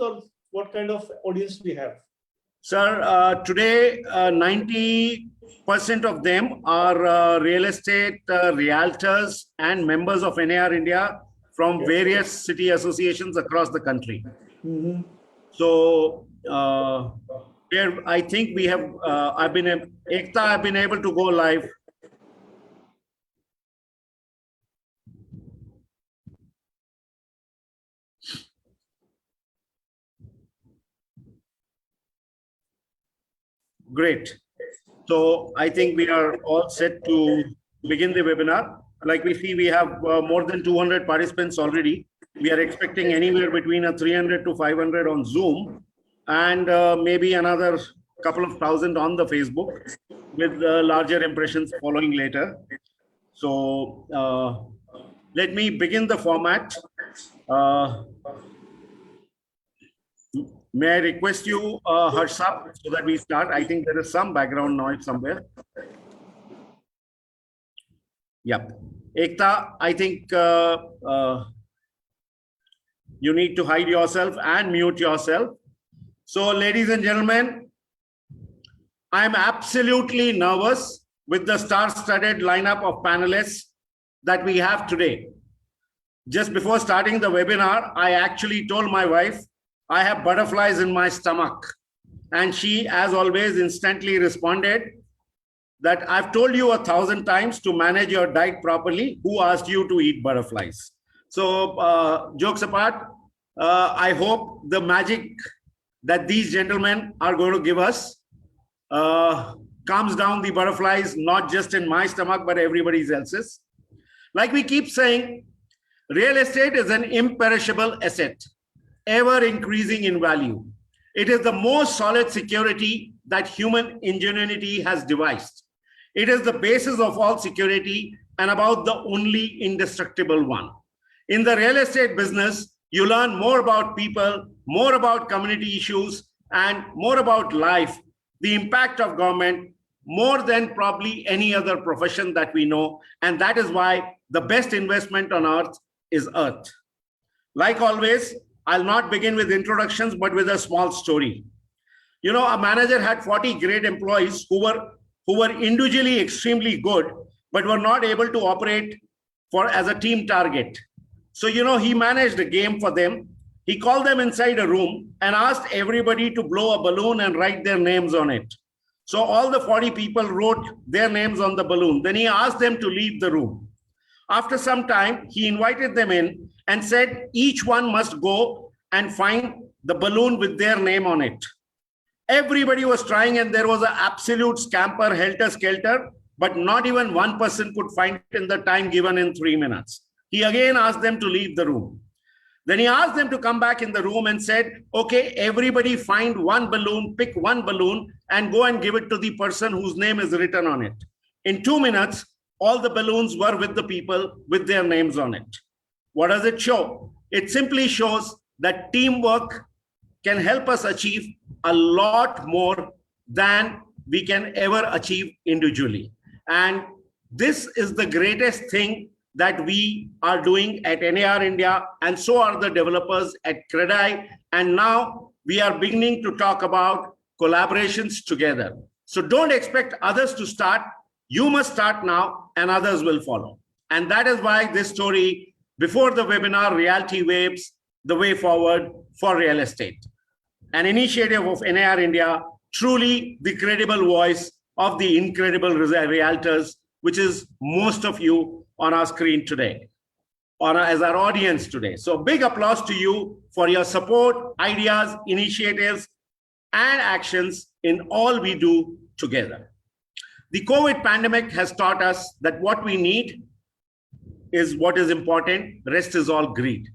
or what kind of audience we have? Sir, today 90% of them are real estate realtors and members of NAR India from various city associations across the country. Mm-hmm. So here I think we have, I've been able to go live. Great. So I think we are all set to begin the webinar. Like we see, we have more than 200 participants already. We are expecting anywhere between 300 to 500 on Zoom, and maybe another couple of thousand on the Facebook, with larger impressions following later. So let me begin the format. May I request you, Harshap, so that we start? I think there is some background noise somewhere. Yep. Ekta, I think you need to hide yourself and mute yourself. So, ladies and gentlemen, I'm absolutely nervous with the star-studded lineup of panelists that we have today. Just before starting the webinar, I actually told my wife, I have butterflies in my stomach. And she, as always, instantly responded that I've told you 1,000 times to manage your diet properly. Who asked you to eat butterflies? So jokes apart, I hope the magic that these gentlemen are going to give us calms down the butterflies, not just in my stomach, but everybody else's. Like we keep saying, real estate is an imperishable asset, ever increasing in value. It is the most solid security that human ingenuity has devised. It is the basis of all security and about the only indestructible one. In the real estate business, you learn more about people, more about community issues, and more about life, the impact of government, more than probably any other profession that we know. And that is why the best investment on earth is earth. Like always, I'll not begin with introductions, but with a small story. You know, a manager had 40 great employees who were individually extremely good, but were not able to operate as a team target. So, you know, he managed a game for them. He called them inside a room and asked everybody to blow a balloon and write their names on it. So all the 40 people wrote their names on the balloon. Then he asked them to leave the room. After some time, he invited them in and said, each one must go and find the balloon with their name on it. Everybody was trying, and there was an absolute scamper, helter-skelter, but not even one person could find it in the time given in 3 minutes. He again asked them to leave the room. Then he asked them to come back in the room and said, okay, everybody find one balloon, pick one balloon, and go and give it to the person whose name is written on it. In 2 minutes, all the balloons were with the people with their names on it. What does it show? It simply shows that teamwork can help us achieve a lot more than we can ever achieve individually. And this is the greatest thing that we are doing at NAR India, and so are the developers at CREDAI. And now we are beginning to talk about collaborations together. So don't expect others to start. You must start now, and others will follow. And that is why this story, before the webinar, Realty Waves, the way forward for real estate, an initiative of NAR India, truly the credible voice of the incredible realtors, which is most of you on our screen today, as our audience today. So big applause to you for your support, ideas, initiatives, and actions in all we do together. The COVID pandemic has taught us that what we need is what is important, rest is all greed.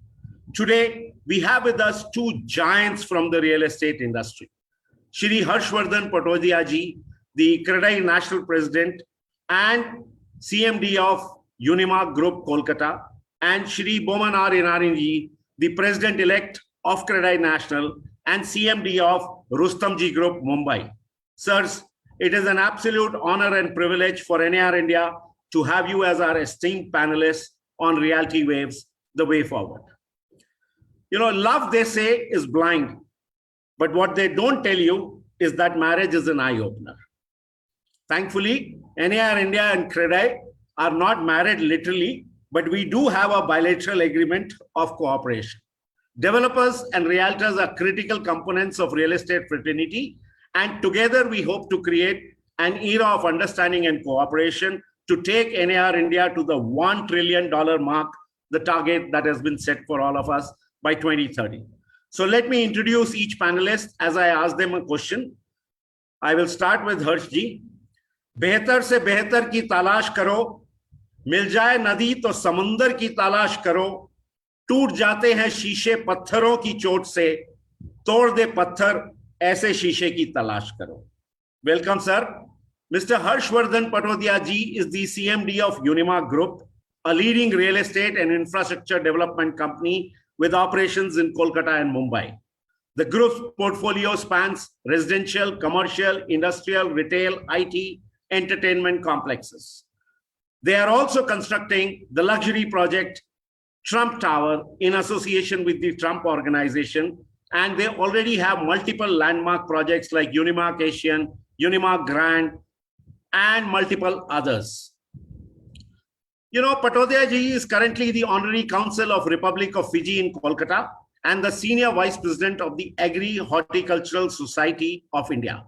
Today, we have with us two giants from the real estate industry. Shri Harshvardhan Patodia ji, the CREDAI National President and CMD of Unimark Group, Kolkata, and Shri Boman R. Inarin ji, the President-elect of CREDAI National and CMD of Rustomjee Group, Mumbai. Sirs, it is an absolute honor and privilege for NAR India to have you as our esteemed panelists on Realty Waves, the way forward. Love, they say, is blind. But what they don't tell you is that marriage is an eye-opener. Thankfully, NAR India and CREDAI are not married literally, but we do have a bilateral agreement of cooperation. Developers and realtors are critical components of real estate fraternity, and together we hope to create an era of understanding and cooperation to take NAR India to the $1 trillion mark, the target that has been set for all of us by 2030. So let me introduce each panelist as I ask them a question. I will start with Harshji. बेहतर से बेहतर की तलाश करो, मिल जाए नदी तो समुंदर की तलाश करो, टूट जाते हैं शीशे पत्थरों की चोट से, तोड़ दे पत्थर ऐसे शीशे की तलाश करो. Welcome, sir. Mr. Harshvardhan Patodia ji is the CMD of Unimark Group, a leading real estate and infrastructure development company with operations in Kolkata and Mumbai. The group's portfolio spans residential, commercial, industrial, retail, IT, entertainment complexes. They are also constructing the luxury project Trump Tower in association with the Trump Organization, and they already have multiple landmark projects like Unimark Asian, Unimark Grand, and multiple others. Patodia ji is currently the Honorary Council of Republic of Fiji in Kolkata and the Senior Vice President of the Agri-Horticultural Society of India.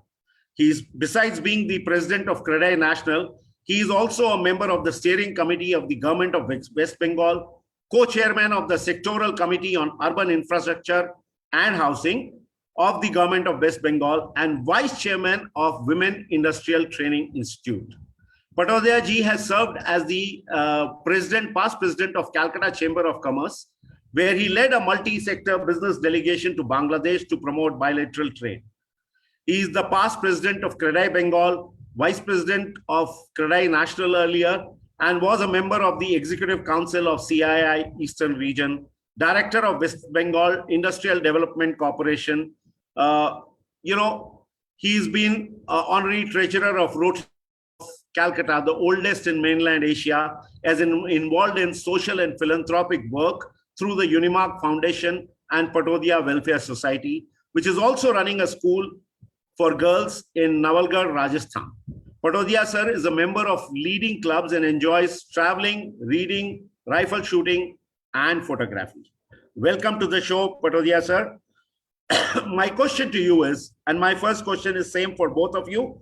Besides being the President of CREDAI National, he is also a member of the Steering Committee of the Government of West Bengal, Co-Chairman of the Sectoral Committee on Urban Infrastructure and Housing of the Government of West Bengal, and Vice Chairman of Women Industrial Training Institute. Patodia ji has served as the past President of Calcutta Chamber of Commerce, where he led a multi-sector business delegation to Bangladesh to promote bilateral trade. He is the past President of CREDAI Bengal, Vice President of CREDAI National earlier, and was a member of the Executive Council of CII Eastern Region, Director of West Bengal Industrial Development Corporation. He's been Honorary Treasurer of Rotary of Calcutta, the oldest in mainland Asia, as involved in social and philanthropic work through the Unimark Foundation and Patodia Welfare Society, which is also running a school for girls in Nawalgarh, Rajasthan. Patodia sir is a member of leading clubs and enjoys traveling, reading, rifle shooting, and photography. Welcome to the show, Patodia sir. My question to you is, and my first question is same for both of you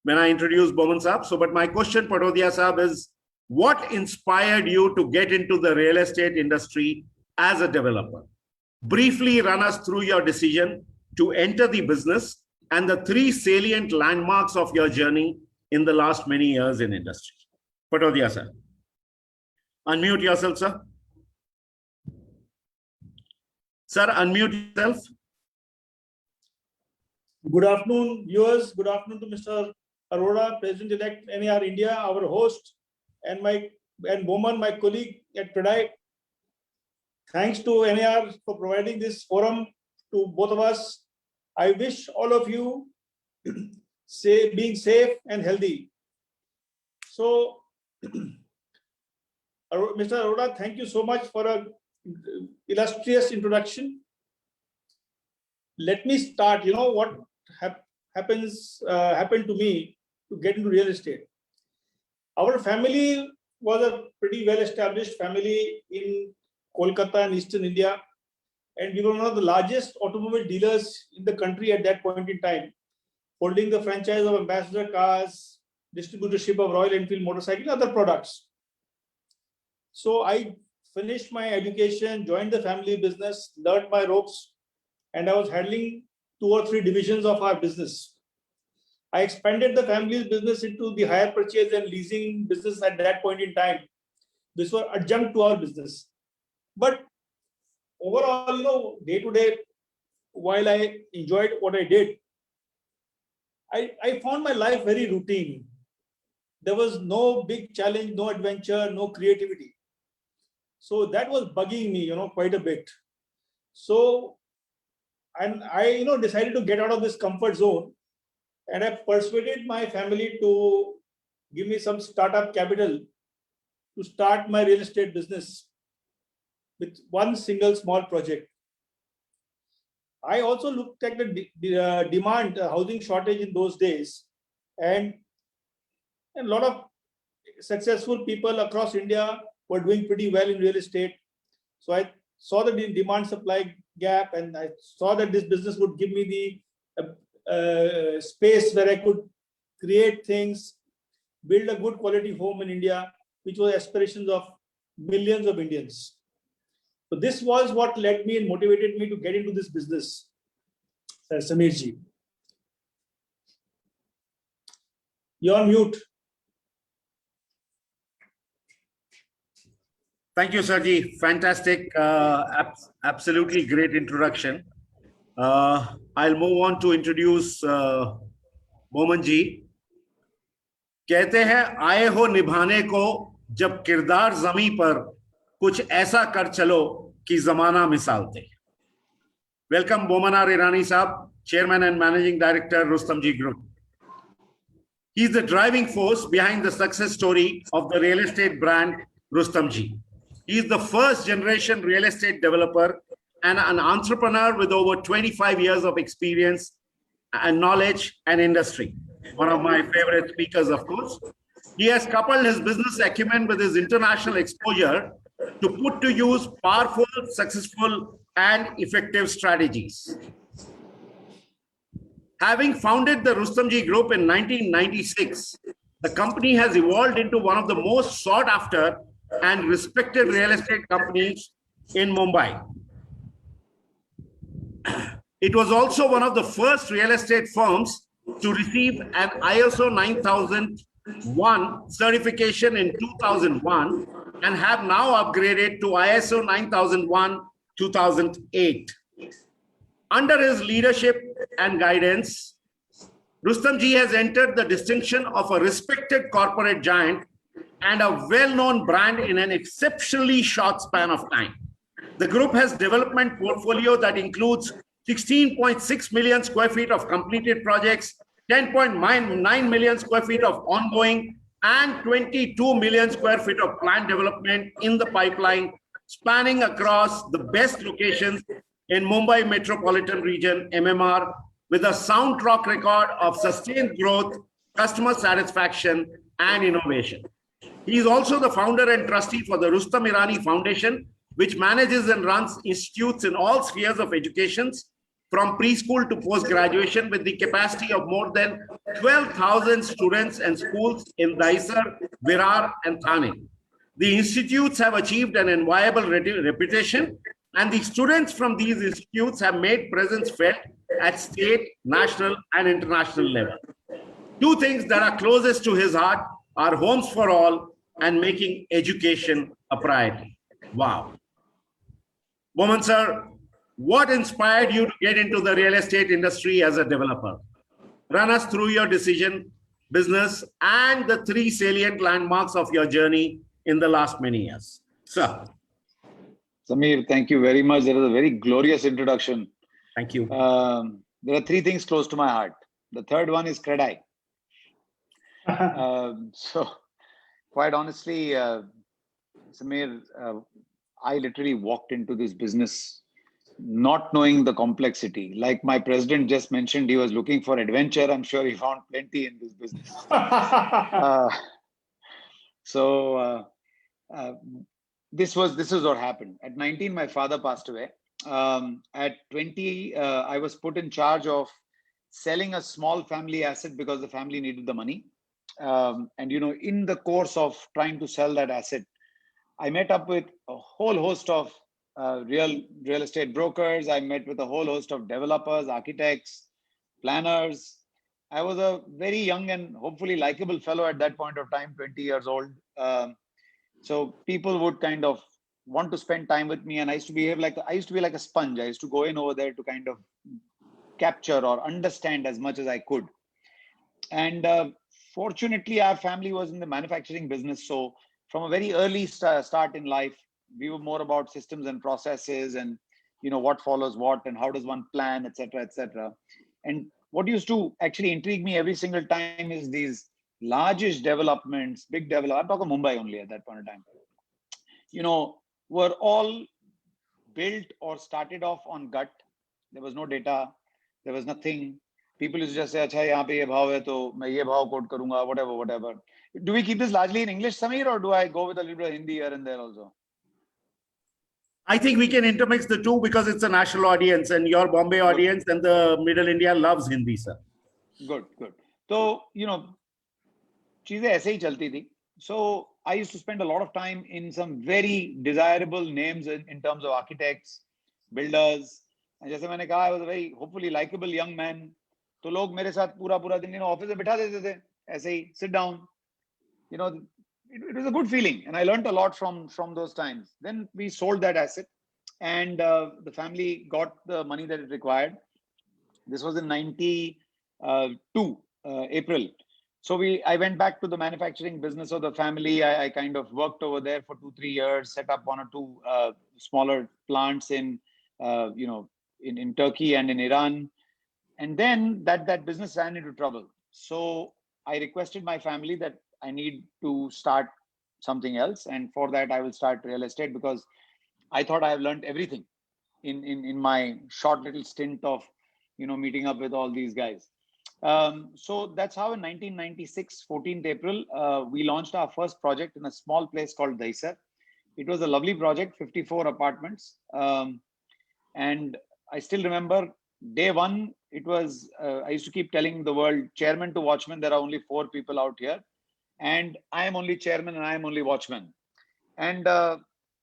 when I introduce Boman Saab. But my question, Patodia Saab, is what inspired you to get into the real estate industry as a developer? Briefly run us through your decision to enter the business and the 3 salient landmarks of your journey in the last many years in industry. Patodia sir. Unmute yourself, sir. Sir, unmute yourself. Good afternoon, viewers. Good afternoon to Mr. Arora, President-elect NAR India, our host, and Boman, my colleague at CREDAI. Thanks to NAR for providing this forum to both of us. I wish all of you being safe and healthy. So, Mr. Arora, thank you so much for an illustrious introduction. Let me start. What happened to me to get into real estate. Our family was a pretty well-established family in Kolkata and Eastern India, and we were one of the largest automobile dealers in the country at that point in time, holding the franchise of Ambassador Cars, distributorship of Royal Enfield motorcycle, other products. So I finished my education, joined the family business, learned my ropes, and I was handling 2 or 3 divisions of our business. I expanded the family's business into the hire purchase and leasing business at that point in time. This was adjunct to our business. But overall, day to day, while I enjoyed what I did, I found my life very routine. There was no big challenge, no adventure, no creativity. So that was bugging me, quite a bit. So, and I, decided to get out of this comfort zone, and I persuaded my family to give me some startup capital to start my real estate business with one single small project. I also looked at the demand, housing shortage in those days, and a lot of successful people across India were doing pretty well in real estate. So I saw the demand supply gap, and I saw that this business would give me the space where I could create things, build a good quality home in India, which was aspirations of millions of Indians. So this was what led me and motivated me to get into this business, Samir ji. You're on mute. Thank you, Sarji. Fantastic. Absolutely great introduction. I'll move on to introduce Moman ji. कहते हैं आए हो निभाने को जब किरदार जमी पर कुछ ऐसा कर चलो कि जमाना मिसाल दे. Welcome Bomana Irani Saab, Chairman and Managing Director, Rustomjee Group. He is the driving force behind the success story of the real estate brand Rustomjee. He is the first generation real estate developer and an entrepreneur with over 25 years of experience and knowledge and industry. One of my favorite speakers, of course. He has coupled his business acumen with his international exposure to put to use powerful, successful, and effective strategies. Having founded the Rustomjee Group in 1996, the company has evolved into one of the most sought after and respected real estate companies in Mumbai. It was also one of the first real estate firms to receive an ISO 9001 certification in 2001 and have now upgraded to ISO 9001-2008. Under his leadership and guidance, Rustomjee has entered the distinction of a respected corporate giant and a well-known brand in an exceptionally short span of time. The group has development portfolio that includes 16.6 million square feet of completed projects, 10.9 million square feet of ongoing, and 22 million square feet of planned development in the pipeline, spanning across the best locations in Mumbai metropolitan region, MMR, with a sound track record of sustained growth, customer satisfaction, and innovation. He is also the founder and trustee for the Rustom Irani Foundation, which manages and runs institutes in all spheres of education, from preschool to post-graduation, with the capacity of more than 12,000 students and schools in Daisar, Virar, and Thane. The institutes have achieved an enviable reputation, and the students from these institutes have made presence felt at state, national, and international level. Two things that are closest to his heart are homes for all and making education a priority. Wow. Moman sir, what inspired you to get into the real estate industry as a developer? Run us through your decision, business, and the three salient landmarks of your journey in the last many years. Sir. Samir, thank you very much. That was a very glorious introduction. Thank you. There are three things close to my heart. The third one is CREDAI. So, quite honestly, Samir, I literally walked into this business not knowing the complexity. Like my president just mentioned, he was looking for adventure. I'm sure he found plenty in this business. This is what happened. At 19, my father passed away. At 20, I was put in charge of selling a small family asset because the family needed the money. And in the course of trying to sell that asset, I met up with a whole host of real estate brokers. I met with a whole host of developers, architects, planners. I was a very young and hopefully likable fellow at that point of time, 20 years old. So people would kind of want to spend time with me, and I used to be like a sponge. I used to go in over there to kind of capture or understand as much as I could. And fortunately, our family was in the manufacturing business. So from a very early start in life, we were more about systems and processes and, what follows what and how does one plan, etc., etc. And what used to actually intrigue me every single time is these largest developments, big developments. I'm talking Mumbai only at that point in time, were all built or started off on gut, There was no data. There was nothing. People used to just say, "Acha, यहाँ पे ये भाव है, तो मैं ये भाव quote करूँगा," whatever, whatever. Do we keep this largely in English, Samir, or do I go with a little bit of Hindi here and there also? I think we can intermix the two because it's a national audience and your Bombay audience and the Middle India loves Hindi, sir. Good, good. So, चीजें ऐसे ही चलती थी. So I used to spend a lot of time in some very desirable names in terms of architects, builders. And जैसे मैंने कहा, I was a very hopefully likable young man. तो लोग मेरे साथ पूरा दिन ऑफिस में बिठा देते थे, ऐसे ही sit down. It was a good feeling, and I learned a lot from those times. Then we sold that asset, and the family got the money that it required. This was in 92 April. So I went back to the manufacturing business of the family. I kind of worked over there for 2-3 years, set up one or two smaller plants in Turkey and in Iran. And then that business ran into trouble. So I requested my family that I need to start something else. And for that, I will start real estate, because I thought I have learned everything in my short little stint of, meeting up with all these guys. So that's how in 1996, 14th April, we launched our first project in a small place called Dahisar. It was a lovely project, 54 apartments. And I still remember day one, it was, I used to keep telling the world, chairman to watchman, there are only 4 people out here. And I am only chairman and I am only watchman. And,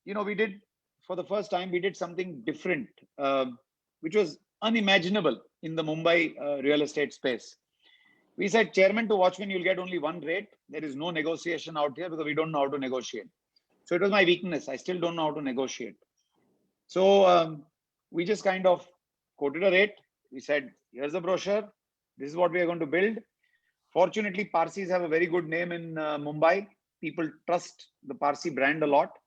we did, for the first time, we did something different, which was unimaginable in the Mumbai real estate space. We said, chairman to watchman, you'll get only one rate. There is no negotiation out here because we don't know how to negotiate. So it was my weakness. I still don't know how to negotiate. So we just kind of quoted a rate. We said, here's the brochure. This is what we are going to build. Fortunately, Parsis have a very good name in Mumbai. People trust the Parsi brand a lot.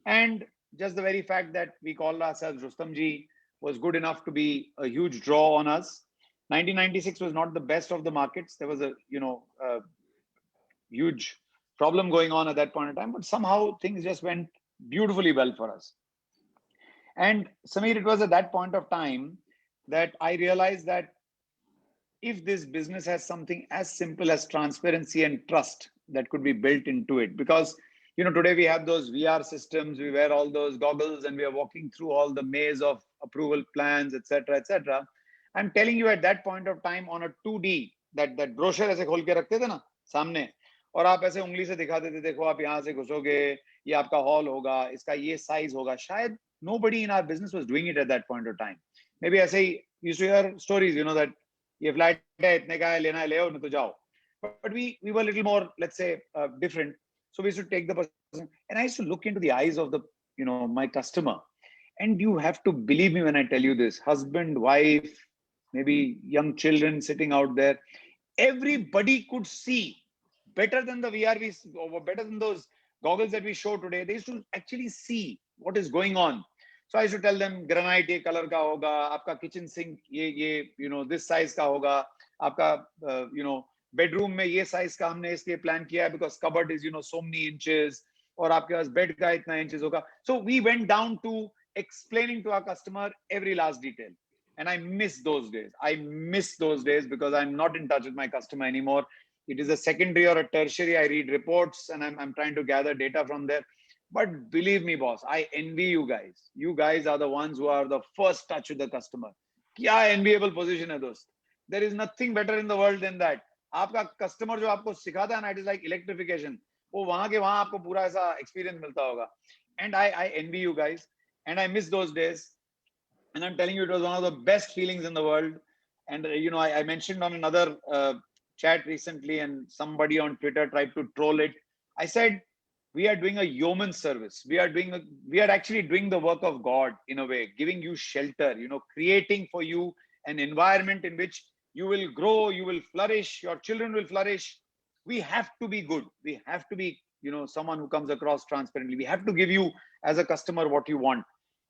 And just the very fact that we called ourselves Rustamji was good enough to be a huge draw on us. 1996 was not the best of the markets. There was a huge problem going on at that point in time, but somehow things just went beautifully well for us. And Samir, it was at that point of time that I realized that if this business has something as simple as transparency and trust that could be built into it, because today we have those VR systems, we wear all those goggles and we are walking through all the maze of approval plans, etc., etc. I'm telling you, at that point of time, on a 2D, that brochure ऐसे खोल के रखते थे ना सामने, और आप ऐसे उंगली से दिखाते थे, देखो आप यहाँ से घुसोगे, ये आपका हॉल होगा, इसका ये size होगा. शायद nobody in our business was doing it at that point of time. Maybe ऐसे ही used to hear stories, that ये flat है, इतने का है, लेना है ले आओ, नहीं तो जाओ. But we were a little more, let's say, different. So we used to take the person, and I used to look into the eyes of the, my customer. And you have to believe me when I tell you this, husband, wife, maybe young children sitting out there, everybody could see better than the VR, or better than those goggles that we show today. They used to actually see what is going on. So I used to tell them, granite ye color ka hoga, aapka kitchen sink ye this size ka hoga, aapka bedroom mein ye size ka humne isliye plan kiya hai because cupboard is so many inches, और आपके पास bed का इतना inches होगा. So we went down to explaining to our customer every last detail. And I miss those days. I miss those days because I'm not in touch with my customer anymore. It is a secondary or a tertiary. I read reports and I'm trying to gather data from there. But believe me, boss, I envy you guys. You guys are the ones who are the first touch with the customer. Kya enviable position hai dost. There is nothing better in the world than that. आपका customer जो आपको सिखाता है ना, it is like electrification. वो वहां के वहां आपको पूरा ऐसा experience मिलता होगा. And I envy you guys. And I miss those days. And I'm telling you, it was one of the best feelings in the world. And, I mentioned on another chat recently, and somebody on Twitter tried to troll it. I said, we are doing a yeoman service. We are actually doing the work of God in a way, giving you shelter, creating for you an environment in which you will grow, you will flourish, your children will flourish. We have to be good. We have to be, someone who comes across transparently. We have to give you as a customer what you want.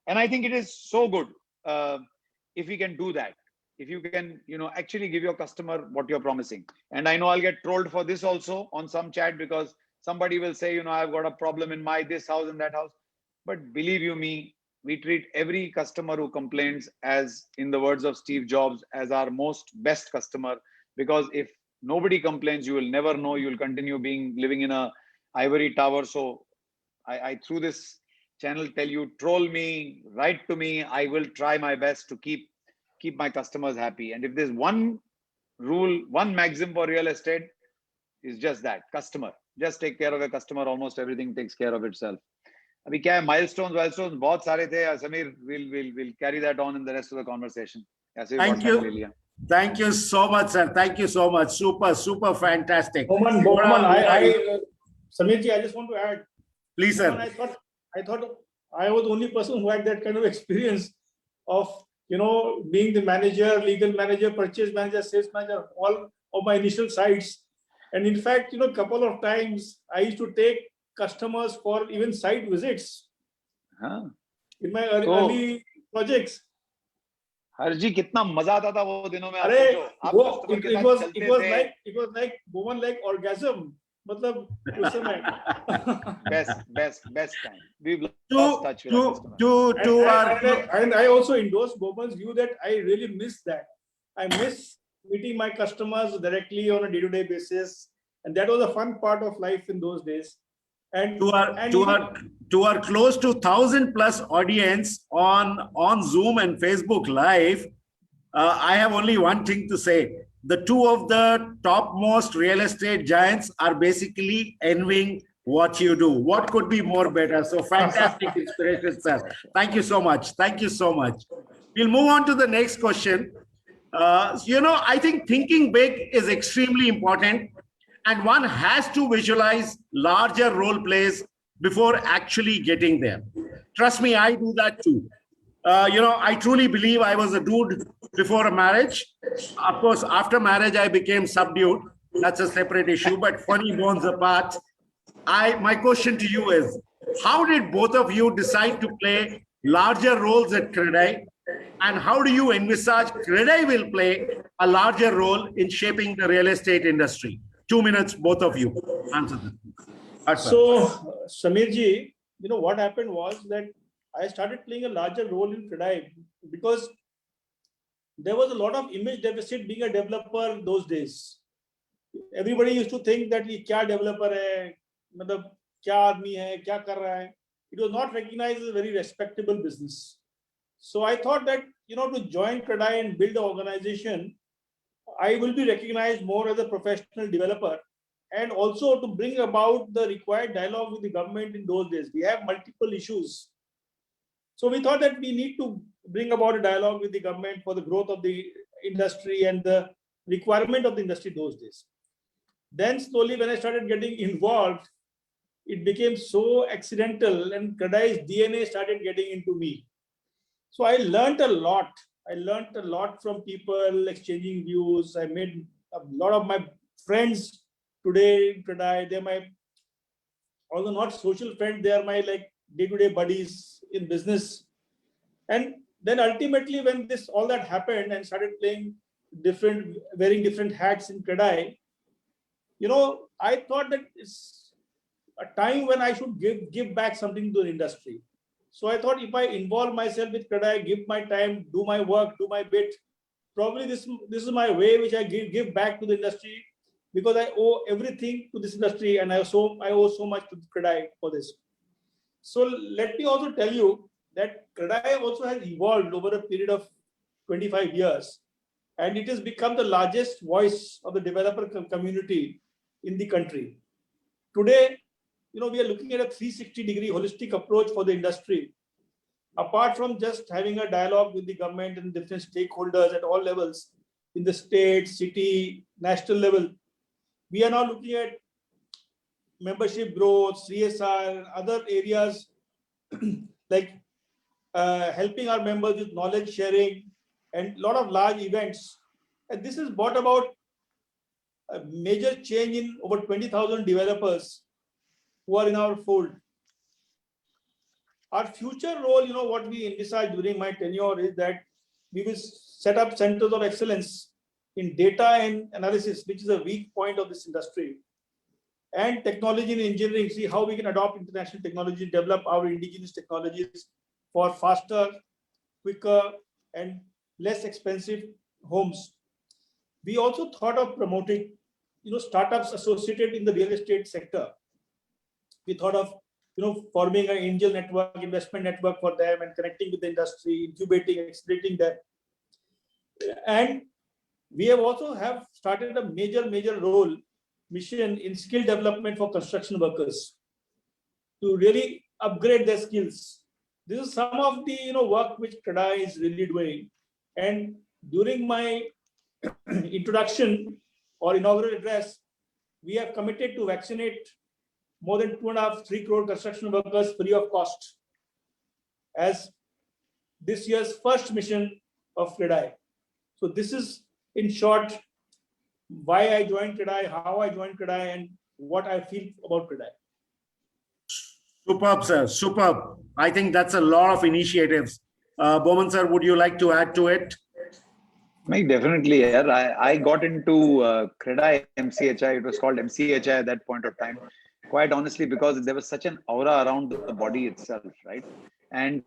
And I think it is so good if we can do that. If you can, actually give your customer what you're promising. And I know I'll get trolled for this also on some chat, because somebody will say, I've got a problem in my this house and that house. But believe you me, We treat every customer who complains as, in the words of Steve Jobs, as our most best customer. Because if nobody complains, you will never know. You will continue living in a ivory tower. So I through this channel tell you, troll me, write to me. I will try my best to keep my customers happy. And if there's one rule, one maxim for real estate, is just that: customer. Just take care of your customer. Almost everything takes care of itself. अभी क्या है, milestones बहुत सारे थे. Samir will carry that on in the rest of the conversation. Thank you. Thank you so much, sir. Thank you so much. Super fantastic. Boman, Samirji, I just want to add. Please, sir. I thought I was the only person who had that kind of experience of, being the manager, legal manager, purchase manager, sales manager, all of my initial sites. And in fact, a couple of times I used to take customers for even site visits in my early projects. Harji कितना मजा आता था वो दिनों में. it was like woman like orgasm. मतलब उस समय best time. We've lost touch with our customer. And I also endorse Boban's view that I really miss that. I miss meeting my customers directly on a day-to-day basis, and that was a fun part of life in those days. And to our close to 1,000+ audience on Zoom and Facebook Live, I have only one thing to say. The two of the topmost real estate giants are basically envying what you do. What could be more better? So fantastic inspiration, sir. Thank you so much. Thank you so much. We'll move on to the next question. I think thinking big is extremely important, and one has to visualize larger role plays before actually getting there. Trust me, I do that too. I truly believe I was a dude before a marriage. Of course, after marriage, I became subdued. That's a separate issue, but funny bones apart. My question to you is, how did both of you decide to play larger roles at CREDAI? And how do you envisage CREDAI will play a larger role in shaping the real estate industry? 2 minutes, both of you. Answer this. So, Samirji, what happened was that I started playing a larger role in CREDAI because there was a lot of image deficit being a developer those days. Everybody used to think that he kya developer hai, matlab kya aadmi hai, kya kar raha hai. It was not recognized as a very respectable business. So I thought that, to join CREDAI and build an organization, I will be recognized more as a professional developer, and also to bring about the required dialogue with the government in those days. We have multiple issues. So we thought that we need to bring about a dialogue with the government for the growth of the industry and the requirement of the industry those days. Then slowly when I started getting involved, it became so accidental and CREDAI's DNA started getting into me. So I learned a lot. I learned a lot from people, exchanging views. I made a lot of my friends today in CREDAI. They're my, although not social friends, they are my day-to-day buddies in business. And then ultimately when all that happened and started wearing different hats in CREDAI, I thought that it's a time when I should give back something to the industry. So I thought if I involve myself with CREDAI, give my time, do my work, do my bit, probably this is my way which I give back to the industry, because I owe everything to this industry and I owe so much to CREDAI for this. So let me also tell you that CREDAI also has evolved over a period of 25 years, and it has become the largest voice of the developer community in the country. Today, we are looking at a 360-degree holistic approach for the industry. Apart from just having a dialogue with the government and different stakeholders at all levels, in the state, city, national level, we are now looking at membership growth, CSR, other areas like helping our members with knowledge sharing and a lot of large events. And this has brought about a major change in over 20,000 developers who are in our fold. Our future role, what we envisage during my tenure is that we will set up centers of excellence in data and analysis, which is a weak point of this industry, and technology and engineering, see how we can adopt international technology, develop our indigenous technologies, for faster, quicker, and less expensive homes. We also thought of promoting, startups associated in the real estate sector. We thought of, forming an angel network, investment network for them, and connecting with the industry, incubating, accelerating them. And we have also started a major mission in skill development for construction workers to really upgrade their skills. This is some of the work which CREDAI is really doing. And during my introduction or inaugural address, we have committed to vaccinate more than 2.5-3 crore construction workers free of cost as this year's first mission of CREDAI. So this is, in short, why I joined CREDAI, how I joined CREDAI, and what I feel about CREDAI. Superb, sir. Superb. I think that's a lot of initiatives. Bowman, sir, would you like to add to it? Definitely, yeah. I got into CREDAI MCHI. It was called MCHI at that point of time. Quite honestly, because there was such an aura around the body itself, right? And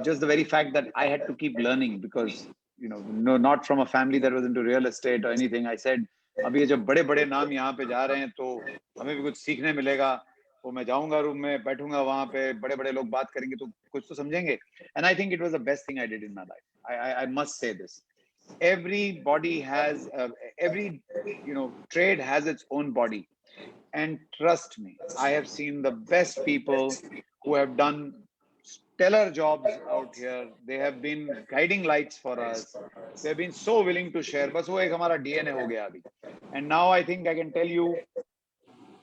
just the very fact that I had to keep learning because, not from a family that was into real estate or anything. I said, अभी जब बड़े नाम यहाँ पे जा रहे हैं तो हमें भी कुछ सीखने मिलेगा. वो मैं जाऊंगा रूम में बैठूंगा वहां पे बड़े लोग बात करेंगे तो कुछ तो समझेंगे. And I think it was the best thing I did in my life. I must say this. Everybody has every trade has its own body. And trust me, I have seen the best people who have done stellar jobs out here. They have been guiding lights for us. They have been so willing to share. Bas wo ek hamara DNA ho gaya abhi. And now I think I can tell you,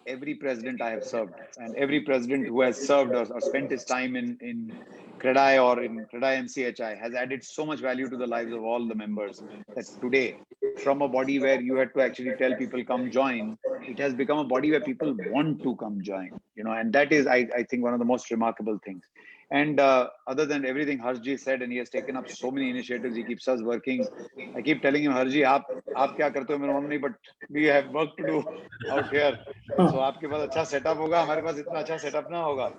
every president I have served and every president who has served or spent his time in CREDAI or in CREDAI MCHI has added so much value to the lives of all the members that today, from a body where you had to actually tell people come join, it has become a body where people want to come join, and that is, I think, one of the most remarkable things. And other than everything Harshji said, and he has taken up so many initiatives, he keeps us working. I keep telling him, Harshji, aap kya karte ho, main मालूम नहीं, but we have work to do out here. So आपके पास अच्छा setup होगा, हमारे पास इतना अच्छा setup ना होगा.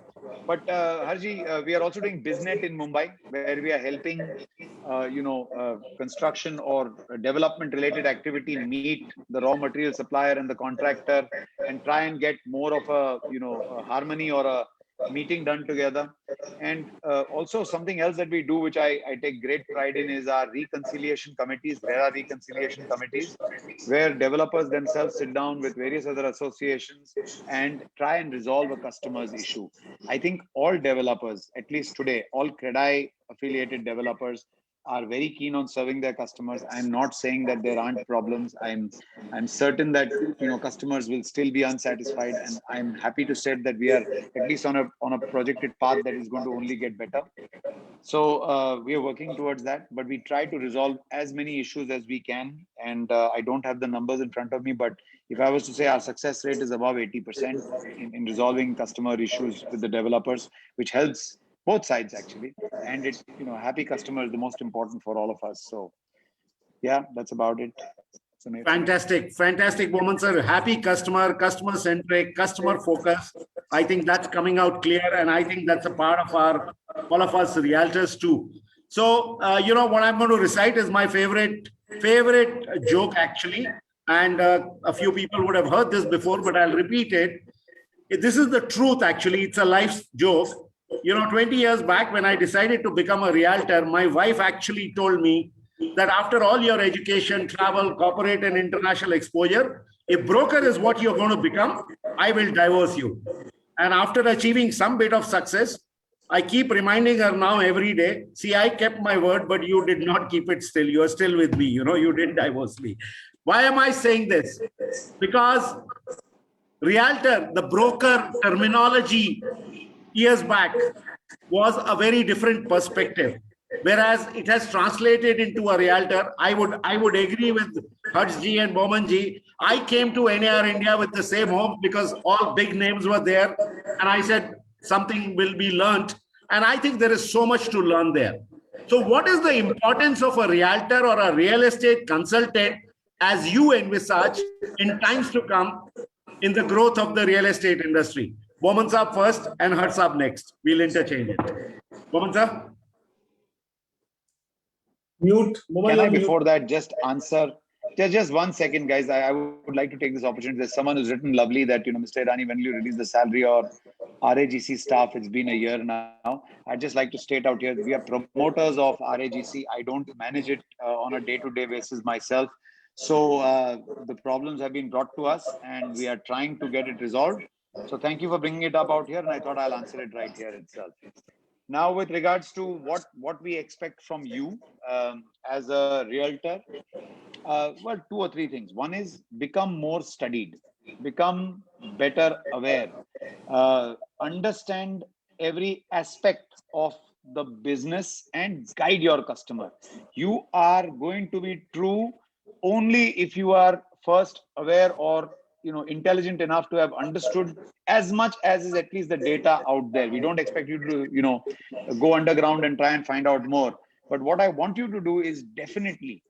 But Harshji, we are also doing BizNet in Mumbai, where we are helping, construction or development related activity meet the raw material supplier and the contractor and try and get more of a harmony or a meeting done together. And also something else that we do, which I take great pride in, is our reconciliation committees. There are reconciliation committees where developers themselves sit down with various other associations and try and resolve a customer's issue. I think all developers, at least today, all CREDAI affiliated developers are very keen on serving their customers. I'm not saying that there aren't problems. I'm certain that customers will still be unsatisfied, and I'm happy to say that we are at least on a projected path that is going to only get better. So we are working towards that, but we try to resolve as many issues as we can. And I don't have the numbers in front of me, but if I was to say, our success rate is above 80% in resolving customer issues with the developers, which helps both sides actually, and it's happy customer is the most important for all of us. So yeah, that's about it. Fantastic Bowman sir. Happy customer centric, customer focus. I think that's coming out clear, and I think that's a part of all of us realtors too. So what I'm going to recite is my favorite joke actually, and a few people would have heard this before, but I'll repeat it. This is the truth actually. It's a life joke. 20 years back when I decided to become a realtor, my wife actually told me that after all your education, travel, corporate and international exposure, if broker is what you're going to become, I will divorce you. And after achieving some bit of success, I keep reminding her now every day, see, I kept my word, but you did not keep it still. You're still with me. You didn't divorce me. Why am I saying this? Because realtor, the broker terminology years back was a very different perspective, whereas it has translated into a realtor. I would agree with Harshji and Bowmanji. I came to NAR India with the same hope because all big names were there, and I said something will be learned, and I think there is so much to learn there. So what is the importance of a realtor or a real estate consultant as you envisage in times to come in the growth of the real estate industry? Boman Saab first and Harsh Saab next. We'll interchange it. Boman Saab? Mute. Moman, Can you're I, mute. before that, just answer? Just 1 second, guys. I would like to take this opportunity. There's someone who's written lovely that, Mr. Irani, when you release the salary or RAGC staff, it's been a year now. I'd just like to state out here, we are promoters of RAGC. I don't manage it on a day-to-day basis myself. So the problems have been brought to us and we are trying to get it resolved. So thank you for bringing it up out here. And I thought I'll answer it right here itself. Now, with regards to what we expect from you as a realtor, well, 2 or 3 things. One is become more studied, become better aware, understand every aspect of the business and guide your customer. You are going to be true only if you are first aware or intelligent enough to have understood as much as is at least the data out there. We don't expect you to go underground and try and find out more. But what I want you to do is definitely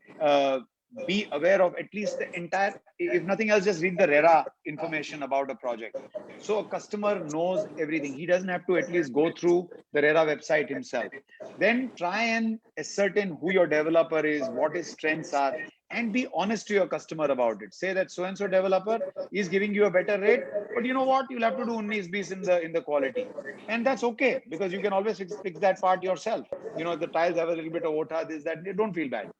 be aware of at least the entire, if nothing else, just read the RERA information about a project. So a customer knows everything. He doesn't have to at least go through the RERA website himself. Then try and ascertain who your developer is, what his strengths are, and be honest to your customer about it. Say that so-and-so developer is giving you a better rate, but you know what? You'll have to do unnais bees in the quality. And that's okay, because you can always fix that part yourself. If the tiles have a little bit of ota, this, that, don't feel bad.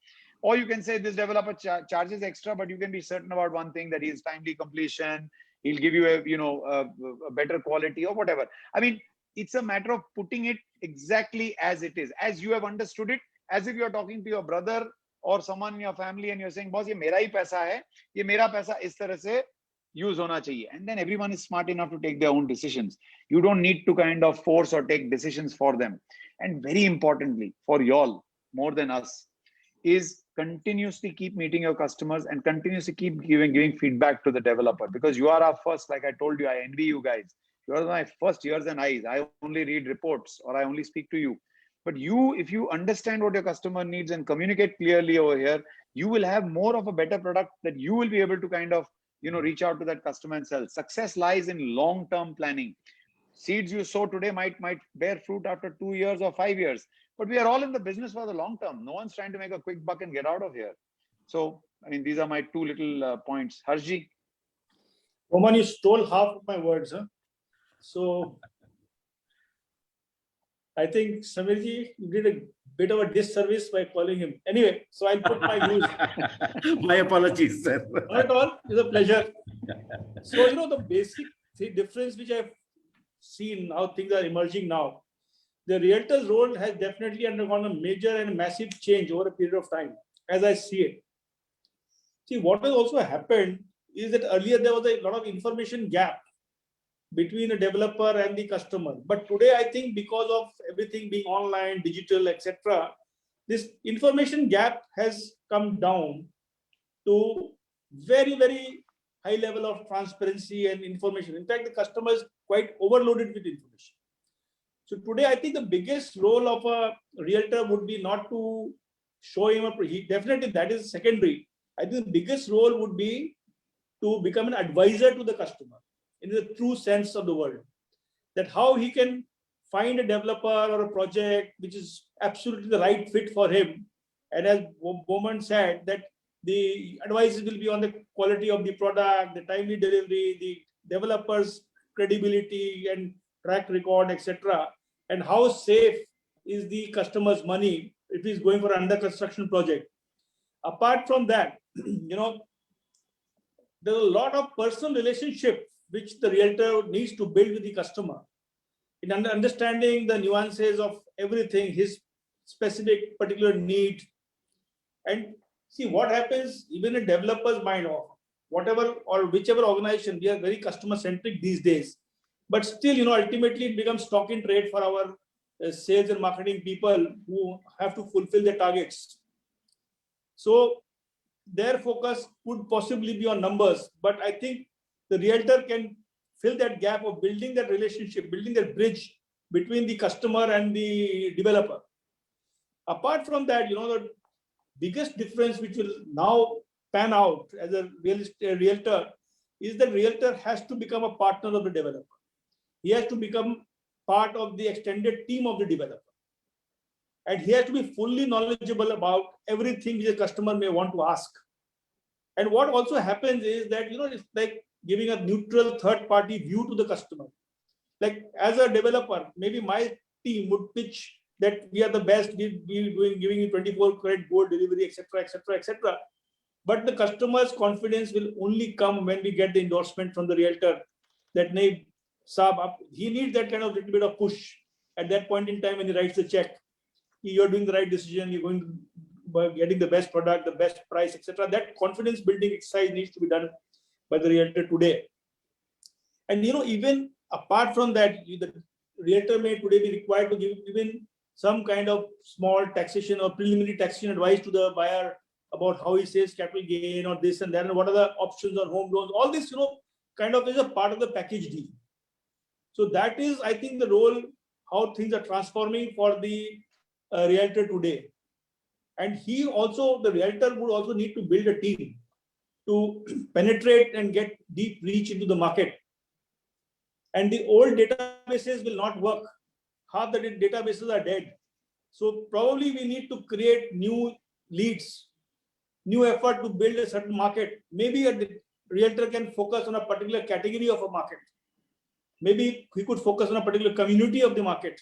Or you can say this developer charges extra, but you can be certain about one thing, that he's timely completion, he'll give you a better quality or whatever. I mean, it's a matter of putting it exactly as it is, as you have understood it, as if you're talking to your brother or someone in your family and you're saying, boss, ye mera hi paisa hai, ye mera paisa is tarah se use hona chahiye. And then everyone is smart enough to take their own decisions. You don't need to kind of force or take decisions for them. And very importantly, for y'all, more than us, is continuously keep meeting your customers and continuously keep giving feedback to the developer, because you are our first, like I told you, I envy you guys. You are my first ears and eyes. I only read reports or I only speak to you. But if you understand what your customer needs and communicate clearly over here, you will have more of a better product that you will be able to kind of, reach out to that customer and sell. Success lies in long-term planning. Seeds you sow today might bear fruit after 2 years or 5 years. But we are all in the business for the long term. No one's trying to make a quick buck and get out of here. So, I mean, these are my 2 little points. Harshji? Moman, you stole half of my words. Huh? So, I think Samirji, you did a bit of a disservice by calling him. Anyway, so I'll put my views. My apologies, sir. Not at all. It's a pleasure. So, the basic difference which I've seen, how things are emerging now, the realtor's role has definitely undergone a major and massive change over a period of time, as I see it. See, what has also happened is that earlier there was a lot of information gap between the developer and the customer. But today, I think because of everything being online, digital, etc., this information gap has come down to very, very high level of transparency and information. In fact, the customer is quite overloaded with information. So today, I think the biggest role of a realtor would be not to show him definitely that is secondary. I think the biggest role would be to become an advisor to the customer in the true sense of the word. That how he can find a developer or a project which is absolutely the right fit for him. And as Boman said, that the advice will be on the quality of the product, the timely delivery, the developer's credibility and track record, etc. And how safe is the customer's money if he's going for an under construction project. Apart from that, there's a lot of personal relationship which the realtor needs to build with the customer in understanding the nuances of everything, his specific particular need. And see what happens even in developer's mind, or whatever or whichever organization, we are very customer centric these days. But still, ultimately it becomes stock in trade for our sales and marketing people who have to fulfill their targets. So their focus could possibly be on numbers, but I think the realtor can fill that gap of building that relationship, building that bridge between the customer and the developer. Apart from that, the biggest difference which will now pan out as a realtor is that realtor has to become a partner of the developer. he has to become part of the extended team of the developer. And he has to be fully knowledgeable about everything the customer may want to ask. And what also happens is that, it's like giving a neutral third party view to the customer. Like as a developer, maybe my team would pitch that we are the best, giving you 24-karat gold delivery, etc., etc., etc. But the customer's confidence will only come when we get the endorsement from the realtor that he needs that kind of little bit of push at that point in time when he writes the check. You're doing the right decision, you're going to getting the best product, the best price, etc. That confidence building exercise needs to be done by the realtor today. And even apart from that, the realtor may today be required to give even some kind of small taxation or preliminary taxation advice to the buyer about how he saves capital gain or this and that, and what are the options on home loans. All this, kind of is a part of the package deal. So that is, I think, the role, how things are transforming for the realtor today. And the realtor would also need to build a team to penetrate and get deep reach into the market. And the old databases will not work. Half the databases are dead. So probably we need to create new leads, new effort to build a certain market. Maybe a realtor can focus on a particular category of a market. Maybe he could focus on a particular community of the market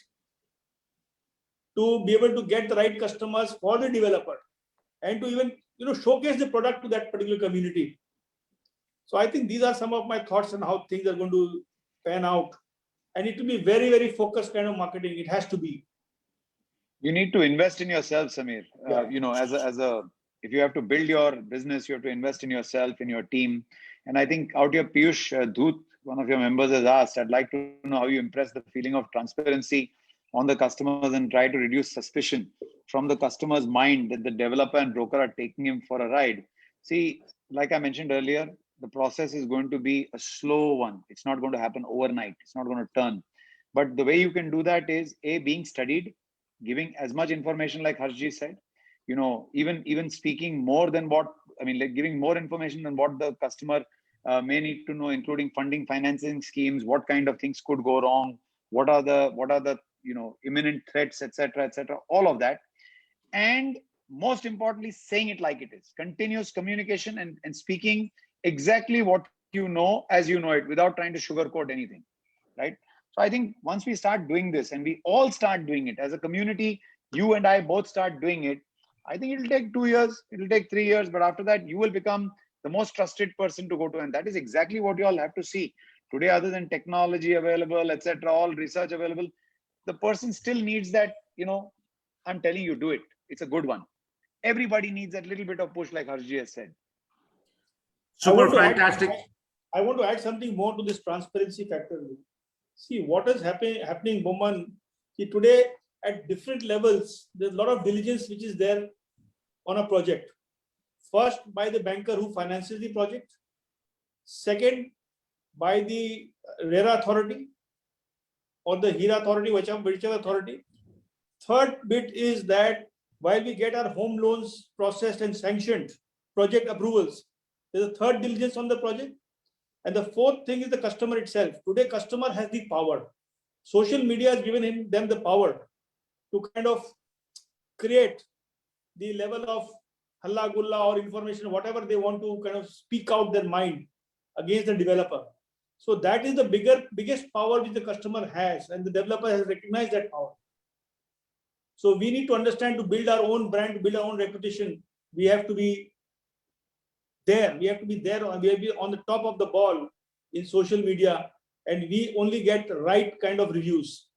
to be able to get the right customers for the developer and to even showcase the product to that particular community. So I think these are some of my thoughts on how things are going to pan out. And it will be very, very focused kind of marketing. It has to be. You need to invest in yourself, Samir. Yeah. If you have to build your business, you have to invest in yourself, in your team. And I think out here, Piyush Dhoot, one of your members, has asked, I'd like to know how you impress the feeling of transparency on the customers and try to reduce suspicion from the customer's mind that the developer and broker are taking him for a ride. See, like I mentioned earlier, the process is going to be a slow one. It's not going to happen overnight. It's not going to turn. But the way you can do that is being studied, giving as much information like Harshji said, even speaking more than giving more information than what the customer may need to know, including funding, financing schemes, what kind of things could go wrong, what are the imminent threats, etc., all of that. And most importantly, saying it like it is, continuous communication and speaking exactly what you know as you know it without trying to sugarcoat anything, right? So I think once we start doing this and we all start doing it as a community, you and I both start doing it, I think it'll take 2 years, it'll take 3 years, but after that, you will become the most trusted person to go to. And that is exactly what you all have to see. Today, other than technology available, etc., all research available, the person still needs that, I'm telling you, do it. It's a good one. Everybody needs that little bit of push, like Harshji has said. Super fantastic. I want to add something more to this transparency factor. See, what is happening, Bomman, today at different levels, there's a lot of diligence which is there on a project. First, by the banker who finances the project. Second, by the RERA authority or the HERA authority, whichever authority. Third bit is that while we get our home loans processed and sanctioned, project approvals, there's a third diligence on the project. And the fourth thing is the customer itself. Today, customer has the power. Social media has given them the power to kind of create the level of halla gulla or information, whatever they want to kind of speak out their mind against the developer. So that is the biggest power which the customer has, and the developer has recognized that power. So we need to understand, to build our own brand, to build our own reputation, we have to be there. We have to be there. We have to be on the top of the ball in social media, and we only get right kind of reviews.